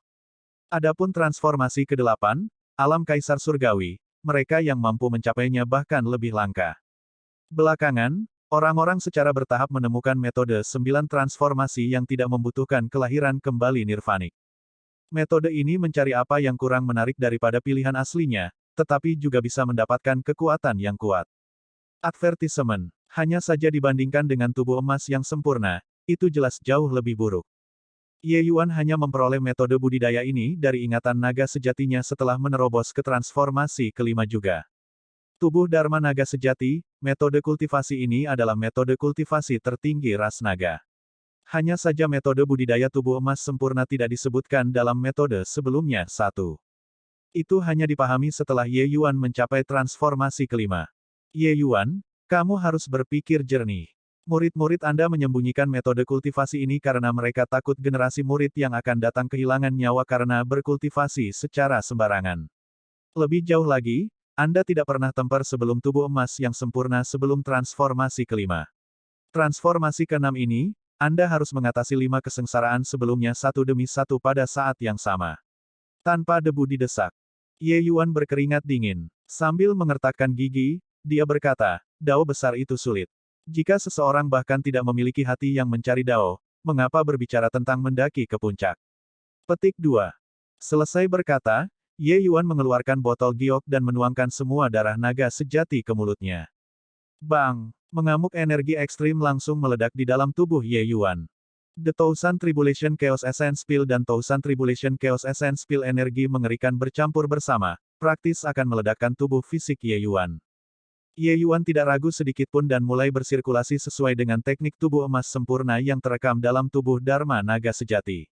Adapun transformasi ke-8, alam kaisar surgawi, mereka yang mampu mencapainya bahkan lebih langka. Belakangan, orang-orang secara bertahap menemukan metode 9 transformasi yang tidak membutuhkan kelahiran kembali nirvanik. Metode ini mencari apa yang kurang menarik daripada pilihan aslinya, tetapi juga bisa mendapatkan kekuatan yang kuat. Advertisement. Hanya saja dibandingkan dengan tubuh emas yang sempurna, itu jelas jauh lebih buruk. Ye Yuan hanya memperoleh metode budidaya ini dari ingatan naga sejatinya setelah menerobos ke transformasi kelima juga. Tubuh Dharma Naga Sejati, metode kultivasi ini adalah metode kultivasi tertinggi ras naga. Hanya saja metode budidaya tubuh emas sempurna tidak disebutkan dalam metode sebelumnya. 1. Itu hanya dipahami setelah Ye Yuan mencapai transformasi kelima. Ye Yuan, kamu harus berpikir jernih. Murid-murid Anda menyembunyikan metode kultivasi ini karena mereka takut generasi murid yang akan datang kehilangan nyawa karena berkultivasi secara sembarangan. Lebih jauh lagi, Anda tidak pernah tempur sebelum tubuh emas yang sempurna sebelum transformasi kelima. Transformasi keenam ini, Anda harus mengatasi 5 kesengsaraan sebelumnya satu demi satu pada saat yang sama. Tanpa debu didesak. Ye Yuan berkeringat dingin. Sambil mengertakkan gigi, dia berkata, Dao besar itu sulit. Jika seseorang bahkan tidak memiliki hati yang mencari Dao, mengapa berbicara tentang mendaki ke puncak? Petik 2. Selesai berkata, Ye Yuan mengeluarkan botol giok dan menuangkan semua darah naga sejati ke mulutnya. Bang! Mengamuk energi ekstrim langsung meledak di dalam tubuh Ye Yuan. The Thousand Tribulation Chaos Essence Pill dan Thousand Tribulation Chaos Essence Pill energi mengerikan bercampur bersama, praktis akan meledakkan tubuh fisik Ye Yuan. Ye Yuan tidak ragu sedikitpun dan mulai bersirkulasi sesuai dengan teknik tubuh emas sempurna yang terekam dalam tubuh Dharma Naga Sejati.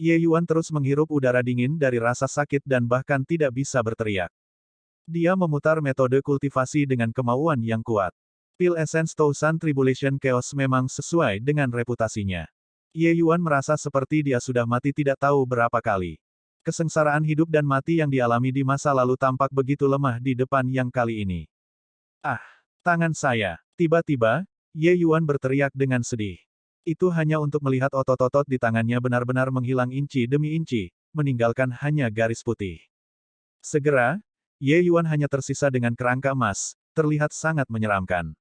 Ye Yuan terus menghirup udara dingin dari rasa sakit dan bahkan tidak bisa berteriak. Dia memutar metode kultivasi dengan kemauan yang kuat. Pil Essence Thousand Tribulation Chaos memang sesuai dengan reputasinya. Ye Yuan merasa seperti dia sudah mati tidak tahu berapa kali. Kesengsaraan hidup dan mati yang dialami di masa lalu tampak begitu lemah di depan yang kali ini. Ah, tangan saya. Tiba-tiba, Ye Yuan berteriak dengan sedih. Itu hanya untuk melihat otot-otot di tangannya benar-benar menghilang inci demi inci, meninggalkan hanya garis putih. Segera, Ye Yuan hanya tersisa dengan kerangka emas, terlihat sangat menyeramkan.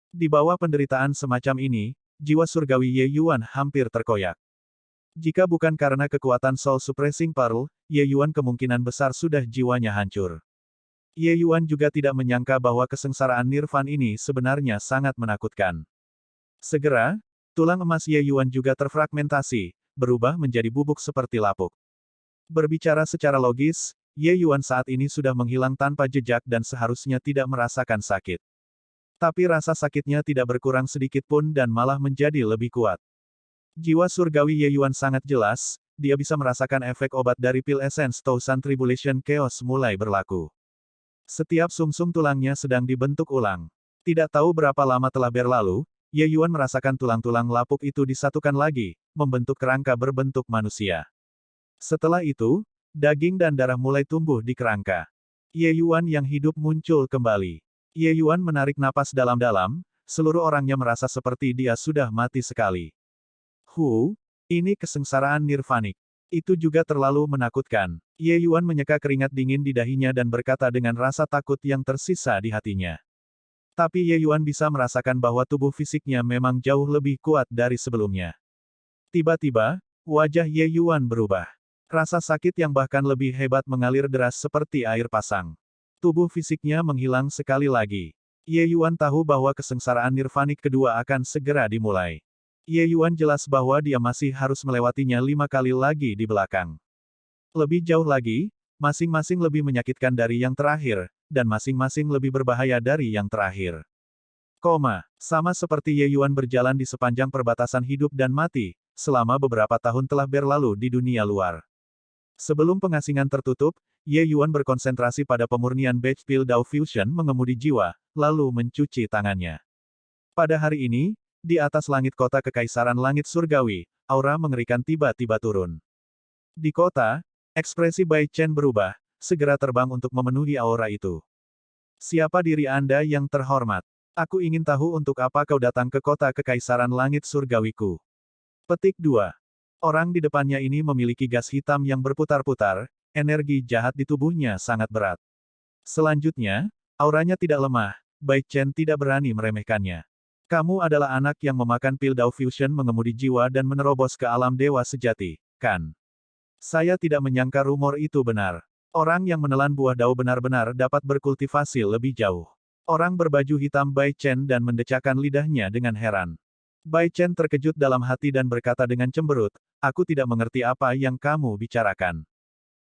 Di bawah penderitaan semacam ini, jiwa surgawi Ye Yuan hampir terkoyak. Jika bukan karena kekuatan Soul Suppressing Pearl, Ye Yuan kemungkinan besar sudah jiwanya hancur. Ye Yuan juga tidak menyangka bahwa kesengsaraan Nirvan ini sebenarnya sangat menakutkan. Segera, tulang emas Ye Yuan juga terfragmentasi, berubah menjadi bubuk seperti lapuk. Berbicara secara logis, Ye Yuan saat ini sudah menghilang tanpa jejak dan seharusnya tidak merasakan sakit. Tapi rasa sakitnya tidak berkurang sedikit pun dan malah menjadi lebih kuat. Jiwa surgawi Ye Yuan sangat jelas, dia bisa merasakan efek obat dari pil Essence Thousand Tribulation Chaos mulai berlaku. Setiap sumsum tulangnya sedang dibentuk ulang. Tidak tahu berapa lama telah berlalu, Ye Yuan merasakan tulang-tulang lapuk itu disatukan lagi, membentuk kerangka berbentuk manusia. Setelah itu, daging dan darah mulai tumbuh di kerangka. Ye Yuan yang hidup muncul kembali. Ye Yuan menarik napas dalam-dalam, seluruh orangnya merasa seperti dia sudah mati sekali. Ini kesengsaraan nirvanik. Itu juga terlalu menakutkan. Ye Yuan menyeka keringat dingin di dahinya dan berkata dengan rasa takut yang tersisa di hatinya. Tapi Ye Yuan bisa merasakan bahwa tubuh fisiknya memang jauh lebih kuat dari sebelumnya. Tiba-tiba, wajah Ye Yuan berubah. Rasa sakit yang bahkan lebih hebat mengalir deras seperti air pasang. Tubuh fisiknya menghilang sekali lagi. Ye Yuan tahu bahwa kesengsaraan nirvanik kedua akan segera dimulai. Ye Yuan jelas bahwa dia masih harus melewatinya 5 kali lagi di belakang. Lebih jauh lagi, masing-masing lebih menyakitkan dari yang terakhir, dan masing-masing lebih berbahaya dari yang terakhir. Sama seperti Ye Yuan berjalan di sepanjang perbatasan hidup dan mati, selama beberapa tahun telah berlalu di dunia luar. Sebelum pengasingan tertutup, Ye Yuan berkonsentrasi pada pemurnian Batch Pil Dao Fusion mengemudi jiwa, lalu mencuci tangannya. Pada hari ini, di atas langit kota Kekaisaran Langit Surgawi, aura mengerikan tiba-tiba turun. Di kota, ekspresi Bai Chen berubah, segera terbang untuk memenuhi aura itu. Siapa diri Anda yang terhormat? Aku ingin tahu untuk apa kau datang ke kota Kekaisaran Langit Surgawiku. Petik 2. Orang di depannya ini memiliki gas hitam yang berputar-putar, energi jahat di tubuhnya sangat berat. Selanjutnya, auranya tidak lemah, Bai Chen tidak berani meremehkannya. Kamu adalah anak yang memakan pil Dao Fusion mengemudi jiwa dan menerobos ke alam dewa sejati, kan? Saya tidak menyangka rumor itu benar. Orang yang menelan buah Dao benar-benar dapat berkultivasi lebih jauh. Orang berbaju hitam Bai Chen dan mendecakkan lidahnya dengan heran. Bai Chen terkejut dalam hati dan berkata dengan cemberut, aku tidak mengerti apa yang kamu bicarakan.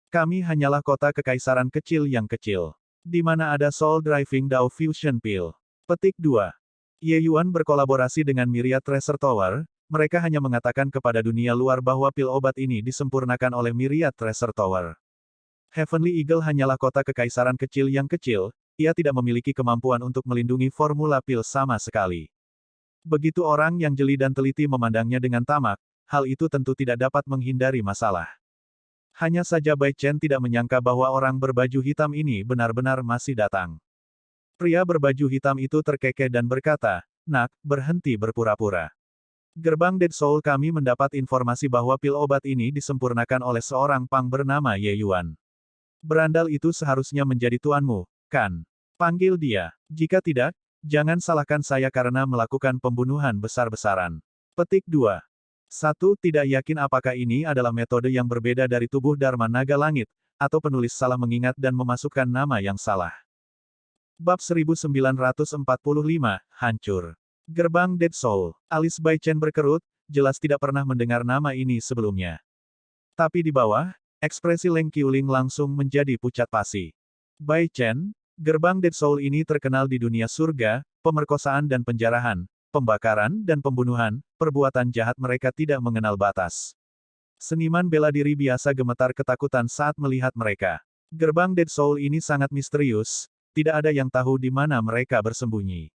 Kami hanyalah kota kekaisaran kecil yang kecil. Di mana ada Soul Driving Dao Fusion Pill. Petik 2. Ye Yuan berkolaborasi dengan Myriad Treasure Tower, mereka hanya mengatakan kepada dunia luar bahwa pil obat ini disempurnakan oleh Myriad Treasure Tower. Heavenly Eagle hanyalah kota kekaisaran kecil yang kecil, ia tidak memiliki kemampuan untuk melindungi formula pil sama sekali. Begitu orang yang jeli dan teliti memandangnya dengan tamak, hal itu tentu tidak dapat menghindari masalah. Hanya saja Bai Chen tidak menyangka bahwa orang berbaju hitam ini benar-benar masih datang. Pria berbaju hitam itu terkekeh dan berkata, nak, berhenti berpura-pura. Gerbang Dead Soul kami mendapat informasi bahwa pil obat ini disempurnakan oleh seorang pang bernama Ye Yuan. Berandal itu seharusnya menjadi tuanmu, kan? Panggil dia. Jika tidak, jangan salahkan saya karena melakukan pembunuhan besar-besaran. Petik 2. 1. Tidak yakin apakah ini adalah metode yang berbeda dari tubuh Dharma Naga Langit, atau penulis salah mengingat dan memasukkan nama yang salah. Bab 1945, Hancur. Gerbang Dead Soul. Alis Bai Chen berkerut, jelas tidak pernah mendengar nama ini sebelumnya. Tapi di bawah, ekspresi Leng Qiuling langsung menjadi pucat pasi. Bai Chen, gerbang Dead Soul ini terkenal di dunia surga, pemerkosaan dan penjarahan, pembakaran dan pembunuhan, perbuatan jahat mereka tidak mengenal batas. Seniman bela diri biasa gemetar ketakutan saat melihat mereka. Gerbang Dead Soul ini sangat misterius, tidak ada yang tahu di mana mereka bersembunyi.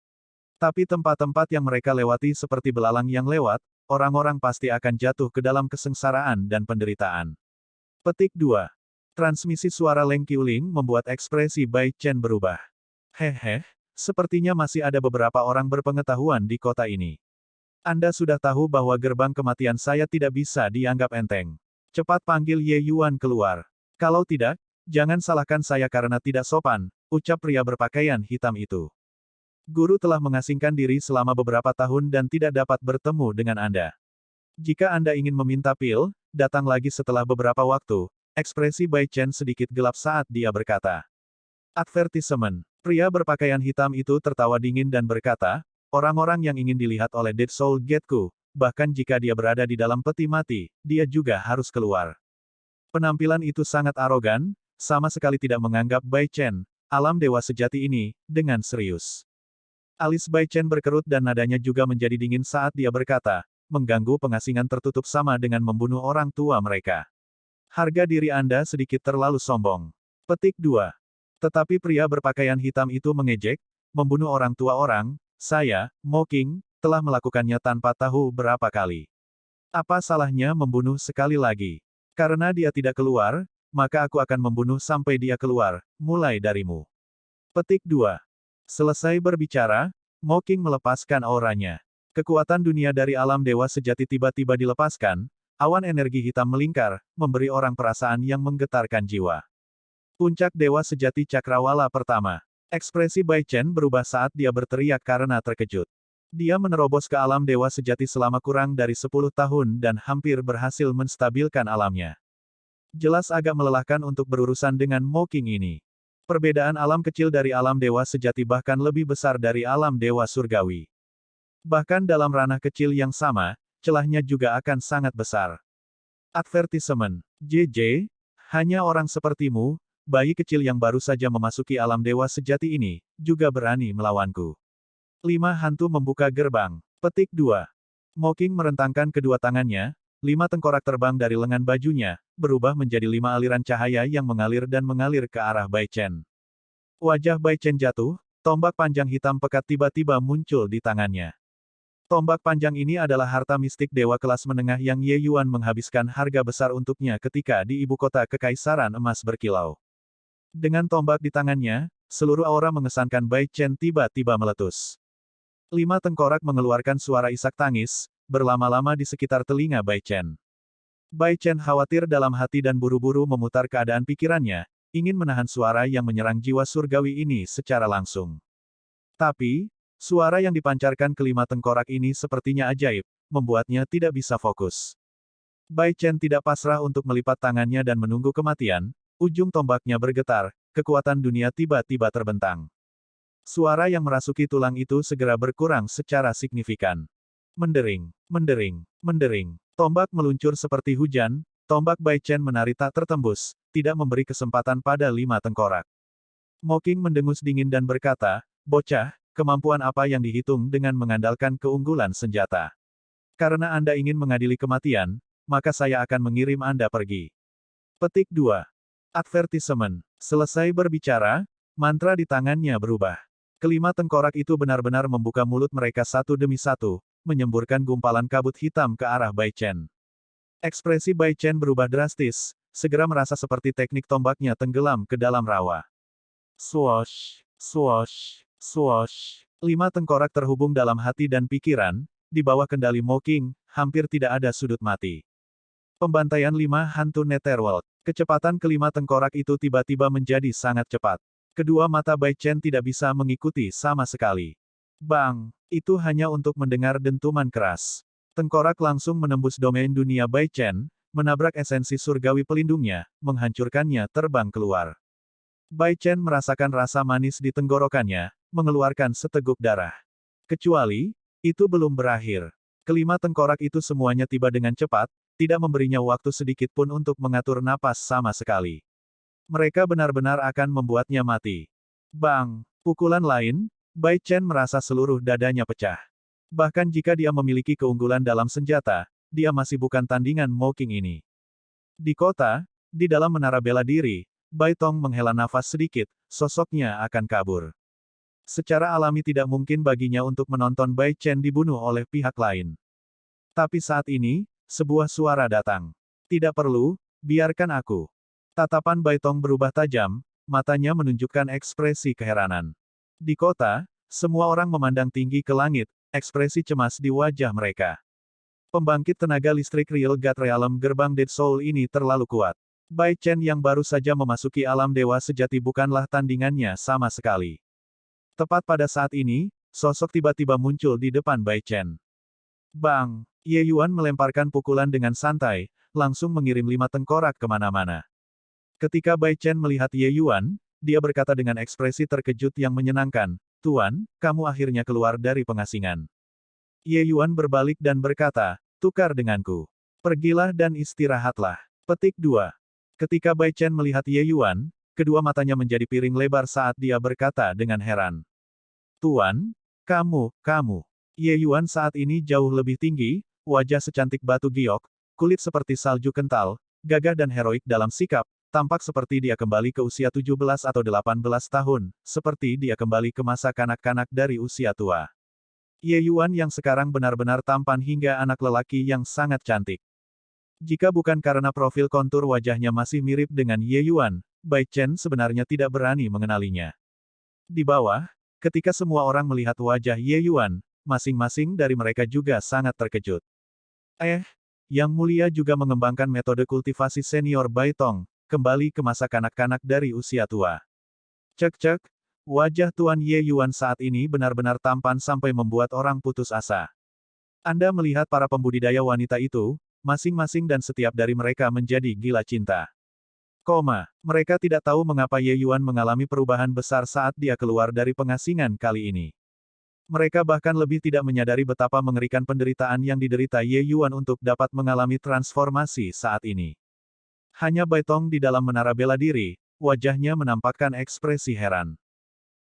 Tapi tempat-tempat yang mereka lewati seperti belalang yang lewat, orang-orang pasti akan jatuh ke dalam kesengsaraan dan penderitaan. Petik 2. Transmisi suara Leng Qiuling membuat ekspresi Bai Chen berubah. Hehe, sepertinya masih ada beberapa orang berpengetahuan di kota ini. Anda sudah tahu bahwa gerbang kematian saya tidak bisa dianggap enteng. Cepat panggil Ye Yuan keluar. Kalau tidak, jangan salahkan saya karena tidak sopan, ucap pria berpakaian hitam itu. Guru telah mengasingkan diri selama beberapa tahun dan tidak dapat bertemu dengan Anda. Jika Anda ingin meminta pil, datang lagi setelah beberapa waktu. Ekspresi Bai Chen sedikit gelap saat dia berkata. Advertisement. Pria berpakaian hitam itu tertawa dingin dan berkata, orang-orang yang ingin dilihat oleh Dead Soul Gate-ku, bahkan jika dia berada di dalam peti mati, dia juga harus keluar. Penampilan itu sangat arogan, sama sekali tidak menganggap Bai Chen, alam dewa sejati ini, dengan serius. Alis Bai Chen berkerut dan nadanya juga menjadi dingin saat dia berkata, mengganggu pengasingan tertutup sama dengan membunuh orang tua mereka. Harga diri Anda sedikit terlalu sombong. Petik 2. Tetapi pria berpakaian hitam itu mengejek, membunuh orang tua orang, saya, Mo Qing, telah melakukannya tanpa tahu berapa kali. Apa salahnya membunuh sekali lagi? Karena dia tidak keluar, maka aku akan membunuh sampai dia keluar, mulai darimu. Petik 2. Selesai berbicara, Mo Qing melepaskan auranya. Kekuatan dunia dari alam dewa sejati tiba-tiba dilepaskan, awan energi hitam melingkar, memberi orang perasaan yang menggetarkan jiwa. Puncak dewa sejati cakrawala pertama. Ekspresi Bai Chen berubah saat dia berteriak karena terkejut. Dia menerobos ke alam dewa sejati selama kurang dari 10 tahun dan hampir berhasil menstabilkan alamnya. Jelas agak melelahkan untuk berurusan dengan Mo Qing ini. Perbedaan alam kecil dari alam dewa sejati bahkan lebih besar dari alam dewa surgawi. Bahkan dalam ranah kecil yang sama, celahnya juga akan sangat besar. Advertisement. JJ, hanya orang sepertimu, bayi kecil yang baru saja memasuki alam dewa sejati ini, juga berani melawanku. 5 hantu membuka gerbang. Petik 2. Mocking merentangkan kedua tangannya, 5 tengkorak terbang dari lengan bajunya, berubah menjadi 5 aliran cahaya yang mengalir dan mengalir ke arah Bai Chen. Wajah Bai Chen jatuh, tombak panjang hitam pekat tiba-tiba muncul di tangannya. Tombak panjang ini adalah harta mistik dewa kelas menengah yang Ye Yuan menghabiskan harga besar untuknya ketika di ibu kota Kekaisaran Emas berkilau. Dengan tombak di tangannya, seluruh aura mengesankan Bai Chen tiba-tiba meletus. 5 tengkorak mengeluarkan suara isak tangis, berlama-lama di sekitar telinga Bai Chen. Bai Chen khawatir dalam hati dan buru-buru memutar keadaan pikirannya, ingin menahan suara yang menyerang jiwa surgawi ini secara langsung. Tapi, suara yang dipancarkan kelima tengkorak ini sepertinya ajaib, membuatnya tidak bisa fokus. Bai Chen tidak pasrah untuk melipat tangannya dan menunggu kematian, ujung tombaknya bergetar, kekuatan dunia tiba-tiba terbentang. Suara yang merasuki tulang itu segera berkurang secara signifikan. Mendering, mendering, mendering. Tombak meluncur seperti hujan, tombak Bai Chen menari tak tertembus, tidak memberi kesempatan pada 5 tengkorak. Mocking mendengus dingin dan berkata, "Bocah, kemampuan apa yang dihitung dengan mengandalkan keunggulan senjata? Karena Anda ingin mengadili kematian, maka saya akan mengirim Anda pergi." Petik 2. Advertisement. Selesai berbicara, mantra di tangannya berubah. Kelima tengkorak itu benar-benar membuka mulut mereka satu demi satu, menyemburkan gumpalan kabut hitam ke arah Bai Chen. Ekspresi Bai Chen berubah drastis, segera merasa seperti teknik tombaknya tenggelam ke dalam rawa. Swoosh, swoosh, swoosh. 5 tengkorak terhubung dalam hati dan pikiran, di bawah kendali Mocking, hampir tidak ada sudut mati. Pembantaian 5 hantu Netherworld. Kecepatan kelima tengkorak itu tiba-tiba menjadi sangat cepat. Kedua mata Bai Chen tidak bisa mengikuti sama sekali. Bang! Itu hanya untuk mendengar dentuman keras. Tengkorak langsung menembus domain dunia Bai Chen, menabrak esensi surgawi pelindungnya, menghancurkannya terbang keluar. Bai Chen merasakan rasa manis di tenggorokannya, mengeluarkan seteguk darah. Kecuali, itu belum berakhir. Kelima tengkorak itu semuanya tiba dengan cepat, tidak memberinya waktu sedikit pun untuk mengatur napas sama sekali. Mereka benar-benar akan membuatnya mati. Bang! Pukulan lain, Bai Chen merasa seluruh dadanya pecah. Bahkan jika dia memiliki keunggulan dalam senjata, dia masih bukan tandingan Mocking ini. Di kota, di dalam menara bela diri, Bai Tong menghela nafas sedikit, sosoknya akan kabur. Secara alami tidak mungkin baginya untuk menonton Bai Chen dibunuh oleh pihak lain. Tapi saat ini, sebuah suara datang. Tidak perlu, biarkan aku. Tatapan Bai Tong berubah tajam, matanya menunjukkan ekspresi keheranan. Di kota, semua orang memandang tinggi ke langit, ekspresi cemas di wajah mereka. Pembangkit tenaga listrik Real God Realm gerbang Dead Soul ini terlalu kuat. Bai Chen yang baru saja memasuki alam dewa sejati bukanlah tandingannya sama sekali. Tepat pada saat ini, sosok tiba-tiba muncul di depan Bai Chen. Bang! Ye Yuan melemparkan pukulan dengan santai, langsung mengirim 5 tengkorak kemana-mana. Ketika Bai Chen melihat Ye Yuan, dia berkata dengan ekspresi terkejut yang menyenangkan, "Tuan, kamu akhirnya keluar dari pengasingan." Ye Yuan berbalik dan berkata, "Tukar denganku. Pergilah dan istirahatlah." Petik 2. Ketika Bai Chen melihat Ye Yuan, kedua matanya menjadi piring lebar saat dia berkata dengan heran. "Tuan, kamu. Ye Yuan saat ini jauh lebih tinggi, wajah secantik batu giok, kulit seperti salju kental, gagah dan heroik dalam sikap, tampak seperti dia kembali ke usia 17 atau 18 tahun, seperti dia kembali ke masa kanak-kanak dari usia tua. Ye Yuan yang sekarang benar-benar tampan hingga anak lelaki yang sangat cantik. Jika bukan karena profil kontur wajahnya masih mirip dengan Ye Yuan, Bai Chen sebenarnya tidak berani mengenalinya. Di bawah, ketika semua orang melihat wajah Ye Yuan, masing-masing dari mereka juga sangat terkejut. Yang Mulia juga mengembangkan metode kultivasi senior Bai Tong, kembali ke masa kanak-kanak dari usia tua. Cek, wajah Tuan Ye Yuan saat ini benar-benar tampan sampai membuat orang putus asa. Anda melihat para pembudidaya wanita itu, masing-masing dan setiap dari mereka menjadi gila cinta. Mereka tidak tahu mengapa Ye Yuan mengalami perubahan besar saat dia keluar dari pengasingan kali ini. Mereka bahkan lebih tidak menyadari betapa mengerikan penderitaan yang diderita Ye Yuan untuk dapat mengalami transformasi saat ini. Hanya Bai Tong di dalam menara bela diri, wajahnya menampakkan ekspresi heran.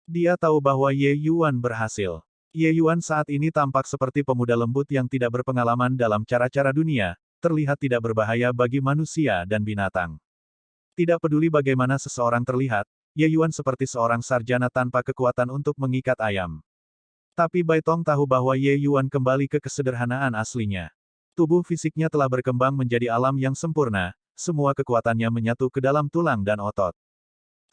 Dia tahu bahwa Ye Yuan berhasil. Ye Yuan saat ini tampak seperti pemuda lembut yang tidak berpengalaman dalam cara-cara dunia, terlihat tidak berbahaya bagi manusia dan binatang. Tidak peduli bagaimana seseorang terlihat, Ye Yuan seperti seorang sarjana tanpa kekuatan untuk mengikat ayam. Tapi Bai Tong tahu bahwa Ye Yuan kembali ke kesederhanaan aslinya. Tubuh fisiknya telah berkembang menjadi alam yang sempurna, semua kekuatannya menyatu ke dalam tulang dan otot.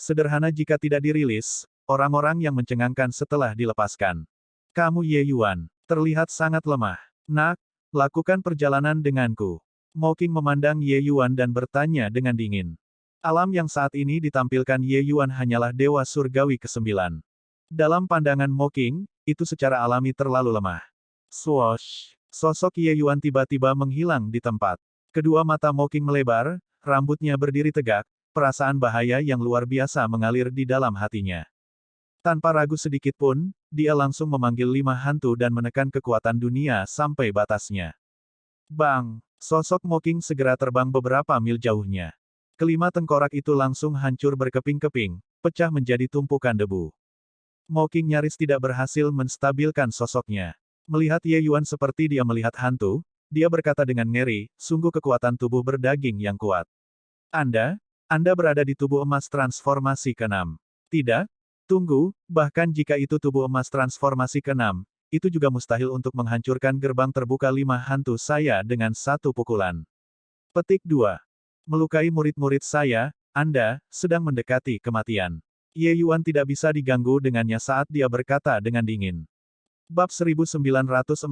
Sederhana jika tidak dirilis, orang-orang yang mencengangkan setelah dilepaskan. Kamu Ye Yuan, terlihat sangat lemah. Nak, lakukan perjalanan denganku. Mo Qing memandang Ye Yuan dan bertanya dengan dingin. Alam yang saat ini ditampilkan Ye Yuan hanyalah Dewa Surgawi ke-9. Dalam pandangan Mo Qing, itu secara alami terlalu lemah. Swoosh! Sosok Ye Yuan tiba-tiba menghilang di tempat. Kedua mata Mo Qing melebar, rambutnya berdiri tegak, perasaan bahaya yang luar biasa mengalir di dalam hatinya. Tanpa ragu sedikit pun, dia langsung memanggil 5 hantu dan menekan kekuatan dunia sampai batasnya. Bang! Sosok Mo Qing segera terbang beberapa mil jauhnya. Kelima tengkorak itu langsung hancur berkeping-keping, pecah menjadi tumpukan debu. Mo Qing nyaris tidak berhasil menstabilkan sosoknya. Melihat Ye Yuan seperti dia melihat hantu, dia berkata dengan ngeri, sungguh kekuatan tubuh berdaging yang kuat. Anda berada di tubuh emas transformasi ke-6. Tidak? Tunggu, bahkan jika itu tubuh emas transformasi ke-6, itu juga mustahil untuk menghancurkan gerbang terbuka 5 hantu saya dengan satu pukulan. Petik 2. Melukai murid-murid saya, Anda sedang mendekati kematian. Ye Yuan tidak bisa diganggu dengannya saat dia berkata dengan dingin. Bab 1946,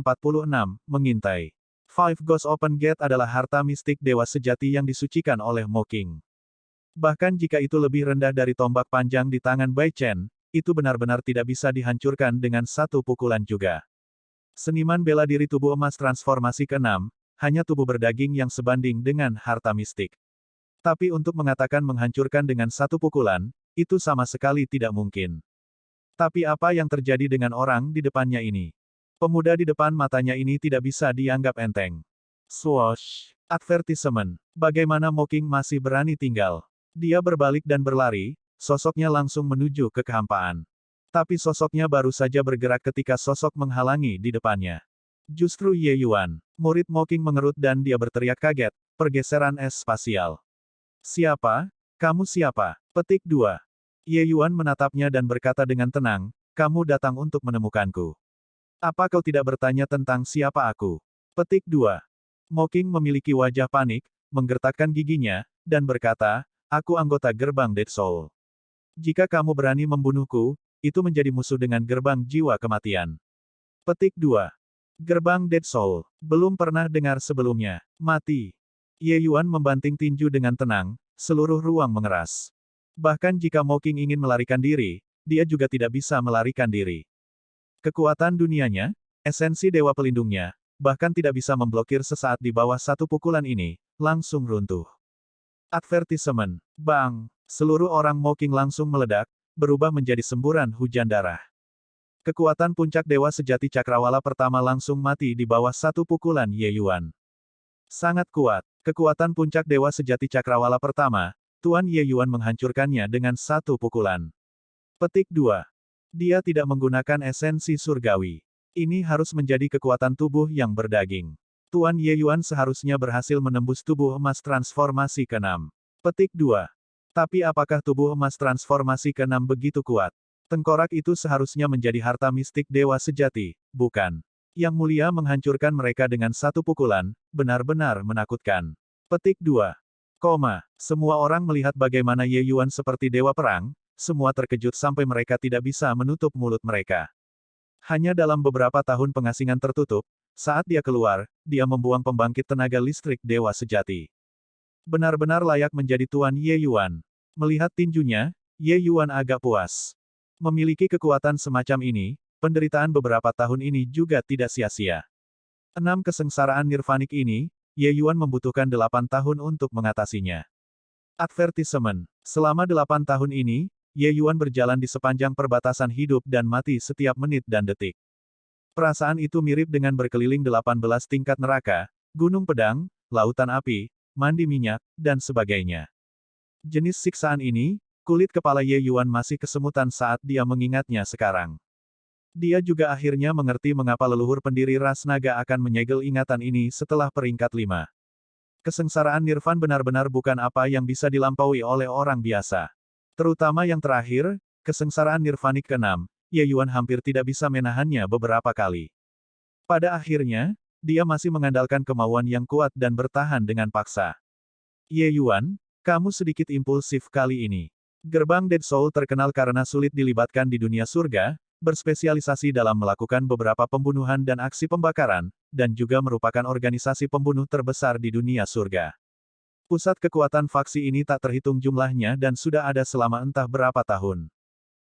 Mengintai. Five Ghost Open Gate adalah harta mistik dewa sejati yang disucikan oleh Mo Qing. Bahkan jika itu lebih rendah dari tombak panjang di tangan Bai Chen, itu benar-benar tidak bisa dihancurkan dengan satu pukulan juga. Seniman bela diri tubuh emas transformasi ke-6, hanya tubuh berdaging yang sebanding dengan harta mistik. Tapi untuk mengatakan menghancurkan dengan satu pukulan, itu sama sekali tidak mungkin. Tapi apa yang terjadi dengan orang di depannya ini? Pemuda di depan matanya ini tidak bisa dianggap enteng. Swoosh! Advertisement. Bagaimana Mo Qing masih berani tinggal? Dia berbalik dan berlari, sosoknya langsung menuju ke kehampaan. Tapi sosoknya baru saja bergerak ketika sosok menghalangi di depannya. Justru Ye Yuan. Murid Mo Qing mengerut dan dia berteriak kaget, pergeseran es spasial. Siapa? Kamu siapa? Petik 2. Ye Yuan menatapnya dan berkata dengan tenang, kamu datang untuk menemukanku. Apa kau tidak bertanya tentang siapa aku? Petik 2. Mo Qing memiliki wajah panik, menggertakkan giginya, dan berkata, aku anggota gerbang Dead Soul. Jika kamu berani membunuhku, itu menjadi musuh dengan gerbang jiwa kematian. Petik 2. Gerbang Dead Soul. Belum pernah dengar sebelumnya. Mati. Ye Yuan membanting tinju dengan tenang, seluruh ruang mengeras. Bahkan jika Mo Qing ingin melarikan diri, dia juga tidak bisa melarikan diri. Kekuatan dunianya, esensi dewa pelindungnya, bahkan tidak bisa memblokir sesaat di bawah satu pukulan ini, langsung runtuh. Advertisement. Bang! Seluruh orang Mo Qing langsung meledak, berubah menjadi semburan hujan darah. Kekuatan puncak dewa sejati cakrawala pertama langsung mati di bawah satu pukulan Ye Yuan. Sangat kuat. Kekuatan puncak dewa sejati cakrawala pertama, Tuan Ye Yuan menghancurkannya dengan satu pukulan. Petik 2. Dia tidak menggunakan esensi surgawi. Ini harus menjadi kekuatan tubuh yang berdaging. Tuan Ye Yuan seharusnya berhasil menembus tubuh emas transformasi ke-6. Petik 2. Tapi apakah tubuh emas transformasi ke-6 begitu kuat? Tengkorak itu seharusnya menjadi harta mistik dewa sejati, bukan? Yang mulia menghancurkan mereka dengan satu pukulan, benar-benar menakutkan. Petik 2. Semua orang melihat bagaimana Ye Yuan seperti dewa perang, semua terkejut sampai mereka tidak bisa menutup mulut mereka. Hanya dalam beberapa tahun pengasingan tertutup, saat dia keluar, dia membuang pembangkit tenaga listrik dewa sejati. Benar-benar layak menjadi Tuan Ye Yuan. Melihat tinjunya, Ye Yuan agak puas. Memiliki kekuatan semacam ini, penderitaan beberapa tahun ini juga tidak sia-sia. 6 kesengsaraan nirvanik ini, Ye Yuan membutuhkan 8 tahun untuk mengatasinya. Advertisement. Selama 8 tahun ini, Ye Yuan berjalan di sepanjang perbatasan hidup dan mati setiap menit dan detik. Perasaan itu mirip dengan berkeliling 18 tingkat neraka, gunung pedang, lautan api, mandi minyak, dan sebagainya. Jenis siksaan ini, kulit kepala Ye Yuan masih kesemutan saat dia mengingatnya sekarang. Dia juga akhirnya mengerti mengapa leluhur pendiri ras naga akan menyegel ingatan ini setelah peringkat 5. Kesengsaraan Nirvan benar-benar bukan apa yang bisa dilampaui oleh orang biasa. Terutama yang terakhir, kesengsaraan Nirvanik ke-6, Ye Yuan hampir tidak bisa menahannya beberapa kali. Pada akhirnya, dia masih mengandalkan kemauan yang kuat dan bertahan dengan paksa. Ye Yuan, kamu sedikit impulsif kali ini. Gerbang Dead Soul terkenal karena sulit dilibatkan di dunia surga, berspesialisasi dalam melakukan beberapa pembunuhan dan aksi pembakaran, dan juga merupakan organisasi pembunuh terbesar di dunia surga. Pusat kekuatan faksi ini tak terhitung jumlahnya dan sudah ada selama entah berapa tahun.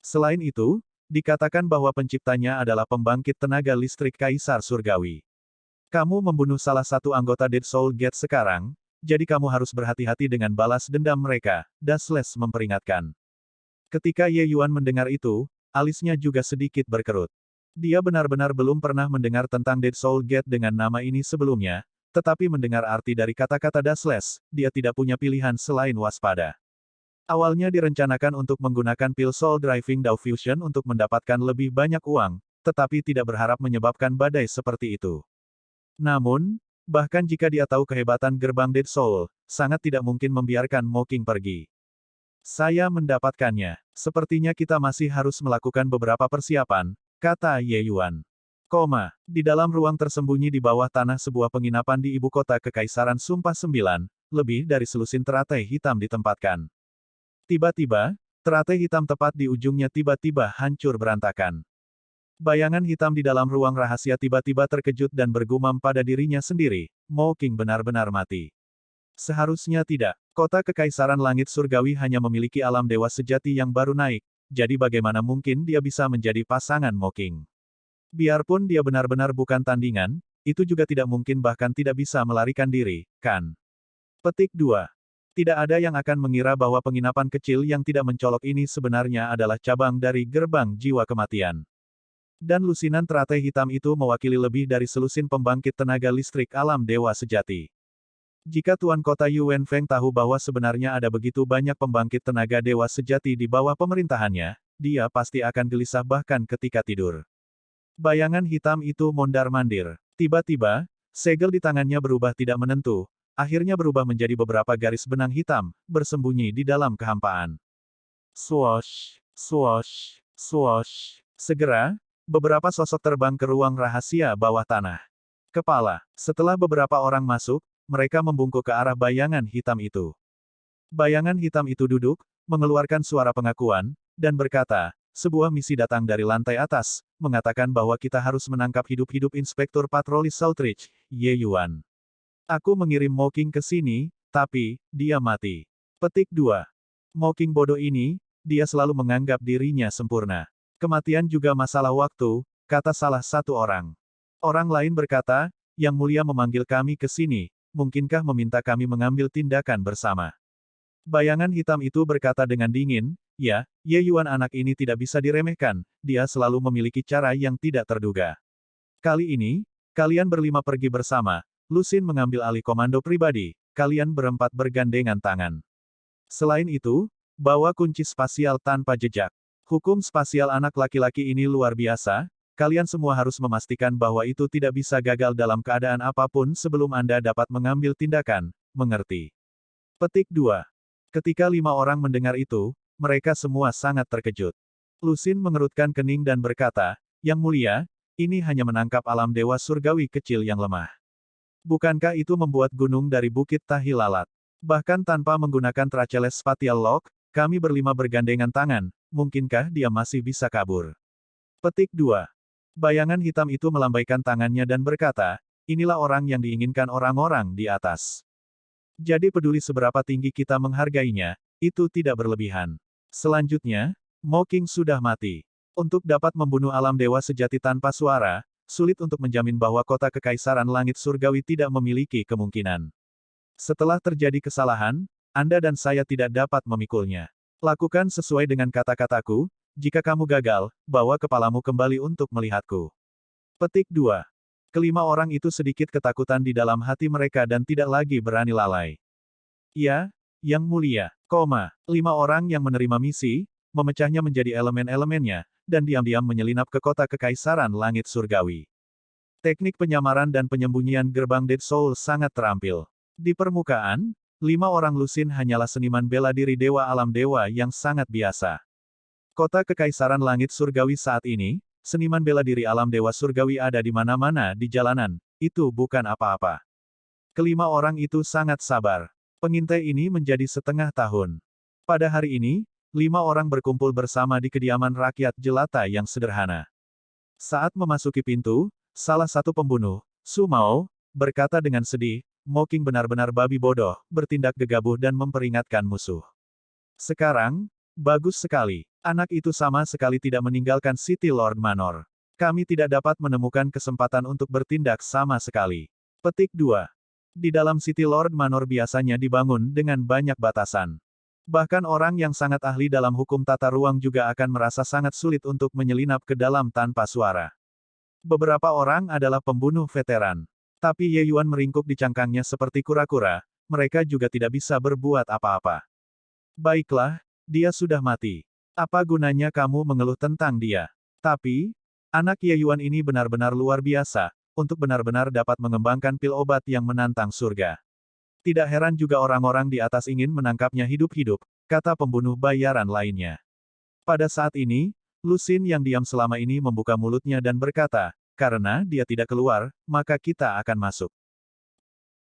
Selain itu, dikatakan bahwa penciptanya adalah pembangkit tenaga listrik Kaisar Surgawi. Kamu membunuh salah satu anggota Dead Soul Gate sekarang, jadi kamu harus berhati-hati dengan balas dendam mereka, Dasles memperingatkan. Ketika Ye Yuan mendengar itu, alisnya juga sedikit berkerut. Dia benar-benar belum pernah mendengar tentang Dead Soul Gate dengan nama ini sebelumnya, tetapi mendengar arti dari kata-kata Dasles, dia tidak punya pilihan selain waspada. Awalnya direncanakan untuk menggunakan pil Soul Driving Dao Fusion untuk mendapatkan lebih banyak uang, tetapi tidak berharap menyebabkan badai seperti itu. Namun, bahkan jika dia tahu kehebatan gerbang Dead Soul, sangat tidak mungkin membiarkan Mocking pergi. Saya mendapatkannya. Sepertinya kita masih harus melakukan beberapa persiapan, kata Ye Yuan. Di dalam ruang tersembunyi di bawah tanah sebuah penginapan di ibu kota Kekaisaran Sumpah Sembilan, lebih dari selusin teratai hitam ditempatkan. Tiba-tiba, teratai hitam tepat di ujungnya tiba-tiba hancur berantakan. Bayangan hitam di dalam ruang rahasia tiba-tiba terkejut dan bergumam pada dirinya sendiri, Mocking benar-benar mati. Seharusnya tidak. Kota Kekaisaran Langit Surgawi hanya memiliki alam dewa sejati yang baru naik, jadi bagaimana mungkin dia bisa menjadi pasangan Mocking? Biarpun dia benar-benar bukan tandingan, itu juga tidak mungkin bahkan tidak bisa melarikan diri, kan? Petik 2. Tidak ada yang akan mengira bahwa penginapan kecil yang tidak mencolok ini sebenarnya adalah cabang dari gerbang jiwa kematian. Dan lusinan teratai hitam itu mewakili lebih dari selusin pembangkit tenaga listrik alam dewa sejati. Jika Tuan Kota Yuan Feng tahu bahwa sebenarnya ada begitu banyak pembangkit tenaga dewa sejati di bawah pemerintahannya, dia pasti akan gelisah bahkan ketika tidur. Bayangan hitam itu mondar-mandir. Tiba-tiba, segel di tangannya berubah tidak menentu, akhirnya berubah menjadi beberapa garis benang hitam, bersembunyi di dalam kehampaan. Swoosh, swoosh, swoosh. Segera, beberapa sosok terbang ke ruang rahasia bawah tanah. Kepala. Setelah beberapa orang masuk, mereka membungkuk ke arah bayangan hitam itu. Bayangan hitam itu duduk, mengeluarkan suara pengakuan, dan berkata, sebuah misi datang dari lantai atas, mengatakan bahwa kita harus menangkap hidup-hidup Inspektur Patroli Southridge, Ye Yuan. Aku mengirim Mocking ke sini, tapi, dia mati. Petik 2. Mocking bodoh ini, dia selalu menganggap dirinya sempurna. Kematian juga masalah waktu, kata salah satu orang. Orang lain berkata, Yang Mulia memanggil kami ke sini, mungkinkah meminta kami mengambil tindakan bersama? Bayangan hitam itu berkata dengan dingin, ya, Ye Yuan anak ini tidak bisa diremehkan, dia selalu memiliki cara yang tidak terduga. Kali ini, kalian berlima pergi bersama, Lusin mengambil alih komando pribadi, kalian berempat bergandengan tangan. Selain itu, bawa kunci spasial tanpa jejak. Hukum spasial anak laki-laki ini luar biasa, kalian semua harus memastikan bahwa itu tidak bisa gagal dalam keadaan apapun sebelum Anda dapat mengambil tindakan, mengerti? Petik 2. Ketika 5 orang mendengar itu, mereka semua sangat terkejut. Lusin mengerutkan kening dan berkata, Yang Mulia, ini hanya menangkap alam dewa surgawi kecil yang lemah. Bukankah itu membuat gunung dari Bukit Tahi lalat? Bahkan tanpa menggunakan Tracheles Spatial Lock, kami berlima bergandengan tangan, mungkinkah dia masih bisa kabur? Petik 2. Bayangan hitam itu melambaikan tangannya dan berkata, inilah orang yang diinginkan orang-orang di atas. Jadi peduli seberapa tinggi kita menghargainya, itu tidak berlebihan. Selanjutnya, Mocking sudah mati. Untuk dapat membunuh alam dewa sejati tanpa suara, sulit untuk menjamin bahwa kota Kekaisaran Langit Surgawi tidak memiliki kemungkinan. Setelah terjadi kesalahan, Anda dan saya tidak dapat memikulnya. Lakukan sesuai dengan kata-kataku, jika kamu gagal, bawa kepalamu kembali untuk melihatku. Petik 2. Kelima orang itu sedikit ketakutan di dalam hati mereka dan tidak lagi berani lalai. Ya, Yang Mulia, lima orang yang menerima misi, memecahnya menjadi elemen-elemennya, dan diam-diam menyelinap ke kota kekaisaran langit surgawi. Teknik penyamaran dan penyembunyian gerbang Dead Soul sangat terampil. Di permukaan, 5 orang Lusin hanyalah seniman bela diri dewa alam dewa yang sangat biasa. Kota kekaisaran langit surgawi saat ini, seniman bela diri alam dewa surgawi ada di mana-mana di jalanan, itu bukan apa-apa. Kelima orang itu sangat sabar. Pengintai ini menjadi setengah tahun. Pada hari ini, 5 orang berkumpul bersama di kediaman rakyat jelata yang sederhana. Saat memasuki pintu, salah satu pembunuh, Su Mao, berkata dengan sedih, Mocking benar-benar babi bodoh, bertindak gegabah dan memperingatkan musuh. Sekarang, bagus sekali. Anak itu sama sekali tidak meninggalkan City Lord Manor. Kami tidak dapat menemukan kesempatan untuk bertindak sama sekali. Petik 2. Di dalam City Lord Manor biasanya dibangun dengan banyak batasan. Bahkan orang yang sangat ahli dalam hukum tata ruang juga akan merasa sangat sulit untuk menyelinap ke dalam tanpa suara. Beberapa orang adalah pembunuh veteran. Tapi Ye Yuan meringkuk di cangkangnya seperti kura-kura, mereka juga tidak bisa berbuat apa-apa. Baiklah, dia sudah mati. Apa gunanya kamu mengeluh tentang dia? Tapi, anak Ye Yuan ini benar-benar luar biasa, untuk benar-benar dapat mengembangkan pil obat yang menantang surga. Tidak heran juga orang-orang di atas ingin menangkapnya hidup-hidup, kata pembunuh bayaran lainnya. Pada saat ini, Lusin yang diam selama ini membuka mulutnya dan berkata, karena dia tidak keluar, maka kita akan masuk.